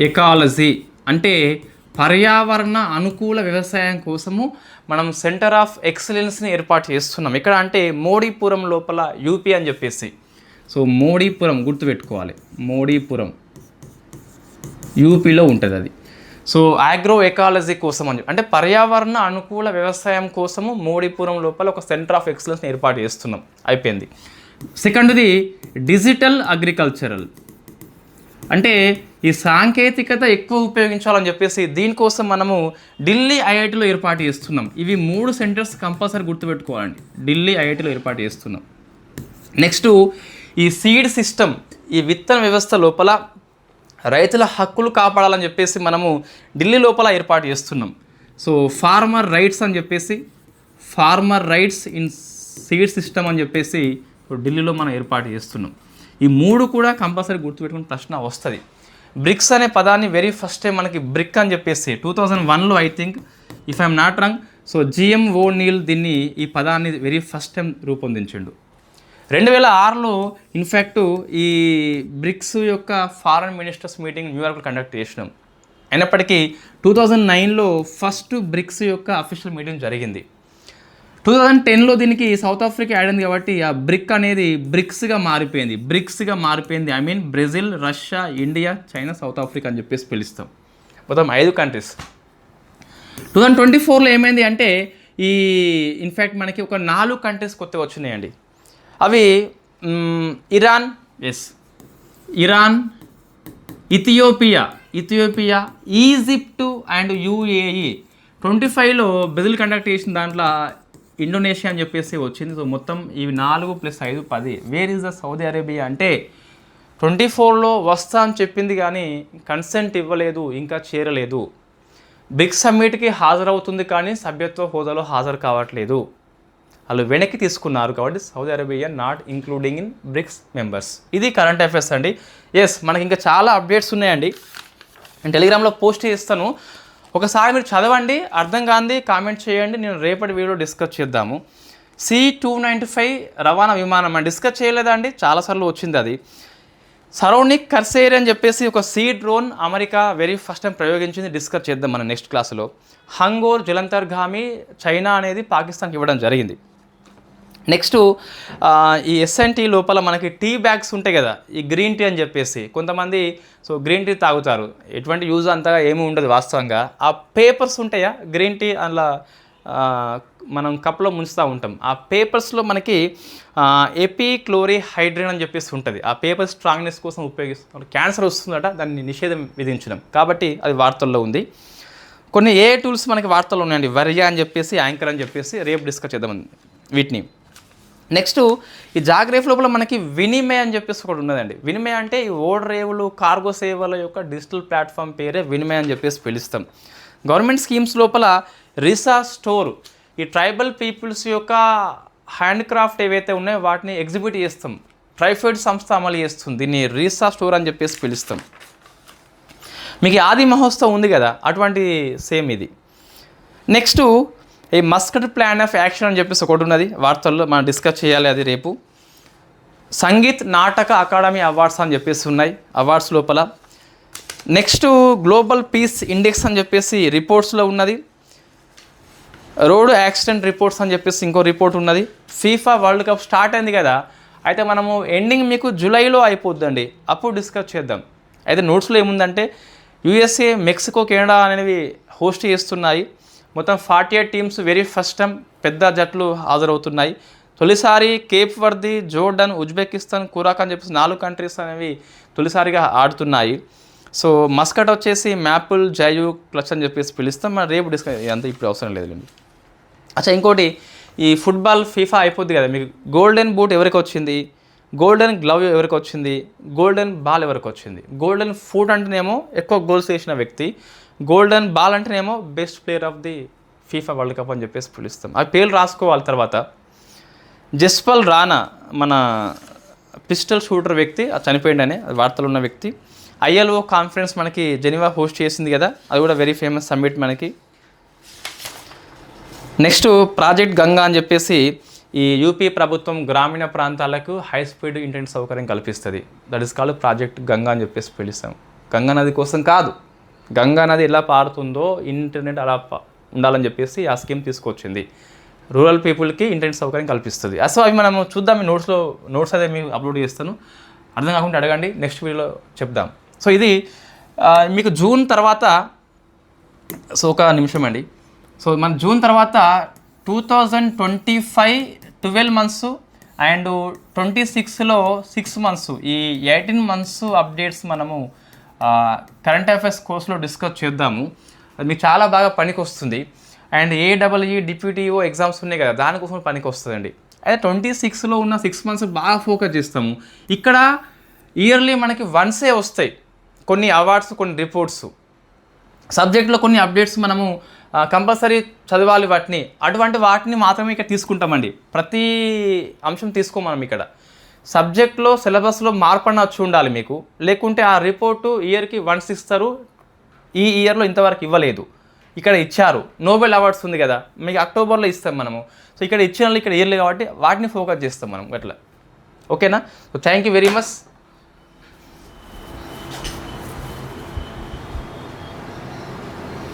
Speaker 1: ఎకాలజీ అంటే పర్యావరణ అనుకూల వ్యవసాయం కోసము మనం సెంటర్ ఆఫ్ ఎక్సలెన్స్ని ఏర్పాటు చేస్తున్నాం. ఇక్కడ అంటే మోడీపురం లోపల యూపీ అని చెప్పేసి. సో మోడీపురం గుర్తుపెట్టుకోవాలి, మోడీపురం యూపీలో ఉంటుంది అది. సో ఆగ్రో ఎకాలజీ కోసం అని అంటే పర్యావరణ అనుకూల వ్యవసాయం కోసము మోడీపురం లోపల ఒక సెంటర్ ఆఫ్ ఎక్సలెన్స్ని ఏర్పాటు చేస్తున్నాం. అయిపోయింది. సెకండ్ది డిజిటల్ అగ్రికల్చరల్, అంటే ఈ సాంకేతికత ఎక్కువ ఉపయోగించాలని చెప్పేసి దీనికోసం మనము ఢిల్లీ ఐఐటిలో ఏర్పాటు చేస్తున్నాం. ఇవి 3 సెంటర్స్ కంపల్సరీ గుర్తుపెట్టుకోవాలండి. ఢిల్లీ ఐఐటిలో ఏర్పాటు చేస్తున్నాం. నెక్స్ట్ ఈ సీడ్ సిస్టమ్, ఈ విత్తన వ్యవస్థ లోపల రైతుల హక్కులు కాపాడాలని చెప్పేసి మనము ఢిల్లీ లోపల ఏర్పాటు చేస్తున్నాం. సో ఫార్మర్ రైట్స్ అని చెప్పేసి, farmer rights in seed system అని చెప్పేసి ఇప్పుడు ఢిల్లీలో మనం ఏర్పాటు చేస్తున్నాం. ఈ 3 కూడా కంపల్సరీ గుర్తుపెట్టుకునే ప్రశ్న వస్తుంది. బ్రిక్స్ అనే పదాన్ని వెరీ ఫస్ట్ టైం మనకి బ్రిక్ అని చెప్పేసి 2001లో I think, if I'm not wrong, so Jim O'Neill దీన్ని ఈ పదాన్ని వెరీ ఫస్ట్ టైం రూపొందించిండు. 2006లో ఇన్ఫ్యాక్ట్ ఈ బ్రిక్స్ యొక్క ఫారెన్ మినిస్టర్స్ మీటింగ్ న్యూయార్క్లో కండక్ట్ చేసినాం. అయినప్పటికీ 2009లో ఫస్ట్ బ్రిక్స్ యొక్క అఫీషియల్ మీటింగ్ జరిగింది. 2010లో దీనికి సౌత్ ఆఫ్రికా యాడ్ అయింది కాబట్టి ఆ బ్రిక్ అనేది బ్రిక్స్గా మారిపోయింది. I mean Brazil, Russia, India, China, south Africa అని చెప్పేసి పిలుస్తాం. మొత్తం 5 కంట్రీస్. 2024లో ఏమైంది అంటే ఈ ఇన్ఫ్యాక్ట్ మనకి ఒక 4 కంట్రీస్ కొత్తగా వచ్చినాయండి. అవి Iran, Ethiopia, Egypt and UAE. 25లో బ్రెజిల్ కండక్ట్ చేసిన దాంట్లో ఇండోనేషియా అని చెప్పేసి వచ్చింది. సో మొత్తం ఇవి 4 + 5 10. Where is the Saudi Arabia అంటే 24లో వస్తా అని చెప్పింది కానీ కన్సెంట్ ఇవ్వలేదు, ఇంకా చేరలేదు. బ్రిక్స్ సమ్మిట్కి హాజరవుతుంది కానీ సభ్యత్వ హోదాలో హాజరు కావట్లేదు. వాళ్ళు వెనక్కి తీసుకున్నారు కాబట్టి Saudi Arabia not including in bricks members. ఇది కరెంట్ అఫైర్స్ అండి. మనకి ఇంకా చాలా అప్డేట్స్ ఉన్నాయండి. నేను టెలిగ్రామ్లో పోస్ట్ చేస్తాను, ఒకసారి మీరు చదవండి. అర్థం కాంది కామెంట్ చేయండి, నేను రేపటి వీడియో డిస్కస్ చేద్దాము. C-295 రవాణా విమానం అని డిస్కస్ చేయలేదా అండి? చాలాసార్లు వచ్చింది అది. సరౌండింగ్ కర్సేర్ అని చెప్పేసి ఒక sea drone America very first time ప్రయోగించింది, డిస్కస్ చేద్దాం మనం నెక్స్ట్ క్లాసులో. హంగోర్ జలంతర్గామి చైనా అనేది పాకిస్తాన్కి ఇవ్వడం జరిగింది. నెక్స్ట్ ఈ ఎస్ఎన్టీ లోపల మనకి టీ బ్యాగ్స్ ఉంటాయి కదా, ఈ గ్రీన్ టీ అని చెప్పేసి కొంతమంది సో గ్రీన్ టీ తాగుతారు, ఎటువంటి యూజ్ అంతగా ఏమీ ఉండదు వాస్తవంగా. ఆ పేపర్స్ ఉంటాయా గ్రీన్ టీ అలా మనం కప్లో ముంచుతూ ఉంటాం. ఆ పేపర్స్లో మనకి ఎపిక్లోరిహైడ్రిన్ అని చెప్పేసి ఉంటుంది. ఆ పేపర్ స్ట్రాంగ్నెస్ కోసం ఉపయోగిస్తున్నారు. క్యాన్సర్ వస్తుందట, దాన్ని నిషేధం విధించడం, కాబట్టి అది వార్తల్లో ఉంది. కొన్ని ఏ టూల్స్ మనకి వార్తల్లో ఉన్నాయండి, వర్యా అని చెప్పేసి, యాంకర్ అని చెప్పేసి, రేపు డిస్కస్ చేద్దాం వీటిని. నెక్స్ట్ ఈ జాగ్రేఫ్ లోపల మనకి వినిమయ అని చెప్పేసి ఒకటి ఉన్నదండి. వినిమయ అంటే ఈ ఓడరేవులు, కార్గో సేవల యొక్క డిజిటల్ ప్లాట్ఫామ్ పేరే వినిమయ అని చెప్పేసి పిలుస్తాం. గవర్నమెంట్ స్కీమ్స్ లోపల రిసా స్టోర్, ఈ ట్రైబల్ పీపుల్స్ యొక్క హ్యాండ్ క్రాఫ్ట్ ఏవైతే ఉన్నాయో వాటిని ఎగ్జిబిట్ చేస్తాం. ట్రైఫెడ్ సంస్థ అమలు చేస్తుంది, దీన్ని రిసా స్టోర్ అని చెప్పేసి పిలుస్తాం. మీకు ఆది మహోత్సవం ఉంది కదా, అటువంటి సేమ్ ఇది. నెక్స్ట్ ఈ మస్కట్ ప్లాన్ ఆఫ్ యాక్షన్ అని చెప్పేసి ఒకటి ఉన్నది వార్తల్లో, మనం డిస్కస్ చేయాలి అది రేపు. సంగీత్ నాటక అకాడమీ అవార్డ్స్ అని చెప్పేసి ఉన్నాయి అవార్డ్స్ లోపల. నెక్స్ట్ గ్లోబల్ పీస్ ఇండెక్స్ అని చెప్పేసి రిపోర్ట్స్లో ఉన్నది. రోడ్ యాక్సిడెంట్ రిపోర్ట్స్ అని చెప్పేసి ఇంకో రిపోర్ట్ ఉన్నది. ఫీఫా వరల్డ్ కప్ స్టార్ట్ అయింది కదా, అయితే మనము ఎండింగ్ మీకు జూలైలో అయిపోద్దండి, అప్పుడు డిస్కస్ చేద్దాం. అయితే నోట్స్లో ఏముందంటే యూఎస్ఏ, మెక్సికో, కెనడా అనేవి హోస్ట్ చేస్తున్నాయి. మొత్తం 48 టీమ్స్ వెరీ ఫస్ట్ టైం పెద్ద జట్లు హాజరవుతున్నాయి. తొలిసారి కేప్ వర్ది, జోర్డన్, ఉజ్బెకిస్తాన్, కురాక్ అని చెప్పేసి 4 కంట్రీస్ అనేవి తొలిసారిగా ఆడుతున్నాయి. సో మస్కట్ వచ్చేసి మ్యాపుల్, జయు, క్లచ్ అని చెప్పేసి పిలుస్తాం. మనం రేపు డిస్కస్, అంతా ఇప్పుడు అవసరం లేదులేండి. అచ్చా, ఇంకోటి ఈ ఫుట్బాల్ ఫీఫా అయిపోద్ది కదా, మీకు గోల్డెన్ బూట్ ఎవరికి వచ్చింది, గోల్డెన్ గ్లవ్ ఎవరికి వచ్చింది, గోల్డెన్ బాల్ ఎవరికి వచ్చింది. గోల్డెన్ ఫూట్ అంటేనేమో ఎక్కువ గోల్స్ వేసిన వ్యక్తి, గోల్డెన్ బాల్ అంటేనేమో best player of the FIFA world cup అని చెప్పేసి పిలుస్తాం. ఆ పేర్లు రాసుకోవాలి. తర్వాత జస్పాల్ రాణా, మన పిస్టల్ షూటర్ వ్యక్తి, చనిపోయిండనే వార్తలు ఉన్న వ్యక్తి. ILO కాన్ఫరెన్స్ మనకి జెనీవా హోస్ట్ చేసింది కదా, అది కూడా వెరీ ఫేమస్ సమ్మిట్ మనకి. నెక్స్ట్ ప్రాజెక్ట్ గంగా అని చెప్పేసి ఈ యూపీ ప్రభుత్వం గ్రామీణ ప్రాంతాలకు హై స్పీడ్ ఇంటర్నెట్ సౌకర్యం కల్పిస్తుంది. That is called project Ganga అని చెప్పేసి పిలుస్తాం. గంగా నది కోసం కాదు, గంగా నది ఎలా పారుతుందో ఇంటర్నెట్ అలా ఉండాలని చెప్పేసి ఆ స్కీమ్ తీసుకొచ్చింది. రూరల్ పీపుల్కి ఇంటర్నెట్ సౌకర్యం కల్పిస్తుంది. సో అవి మనం చూద్దాం. మీ నోట్స్ అదే మీకు అప్లోడ్ చేస్తాను, అర్థం కాకుండా అడగండి, నెక్స్ట్ వీడియోలో చెప్దాం. సో ఇది మీకు జూన్ తర్వాత సో ఒక నిమిషం అండి. సో మన జూన్ తర్వాత 2025 12 మంత్స్ అండ్ 26లో 6 మంత్స్, ఈ 18 మంత్స్ అప్డేట్స్ మనము కరెంట్ అఫైర్స్ కోర్స్లో డిస్కస్ చేద్దాము. అది మీకు చాలా బాగా పనికి వస్తుంది. అండ్ ఏడబ్ల్యూఈ డిప్యూటీఓ ఎగ్జామ్స్ ఉన్నాయి కదా, దానికోసం పనికి వస్తుందండి. అయితే 26లో ఉన్న 6 మంత్స్ బాగా ఫోకస్ చేస్తాము. ఇక్కడ ఇయర్లీ మనకి వన్సే వస్తాయి కొన్ని అవార్డ్స్, కొన్ని రిపోర్ట్స్, సబ్జెక్ట్లో కొన్ని అప్డేట్స్ మనము కంపల్సరీ చదవాలి వాటిని. అటువంటి వాటిని మాత్రమే ఇక్కడ తీసుకుంటామండి. ప్రతి అంశం తీసుకోం మనం ఇక్కడ. సబ్జెక్ట్లో సిలబస్లో మార్పు అన్న వచ్చి ఉండాలి మీకు, లేకుంటే ఆ రిపోర్టు ఇయర్కి వన్స్ ఇస్తారు. ఈ ఇయర్లో ఇంతవరకు ఇవ్వలేదు, ఇక్కడ ఇచ్చారు. నోబెల్ అవార్డ్స్ ఉంది కదా, మీకు అక్టోబర్లో ఇస్తాం మనము. సో ఇక్కడ ఇచ్చిన ఇక్కడ ఇయర్లీ కాబట్టి వాటిని ఫోకస్ చేస్తాం మనం అట్లా. ఓకేనా? So thank you very much.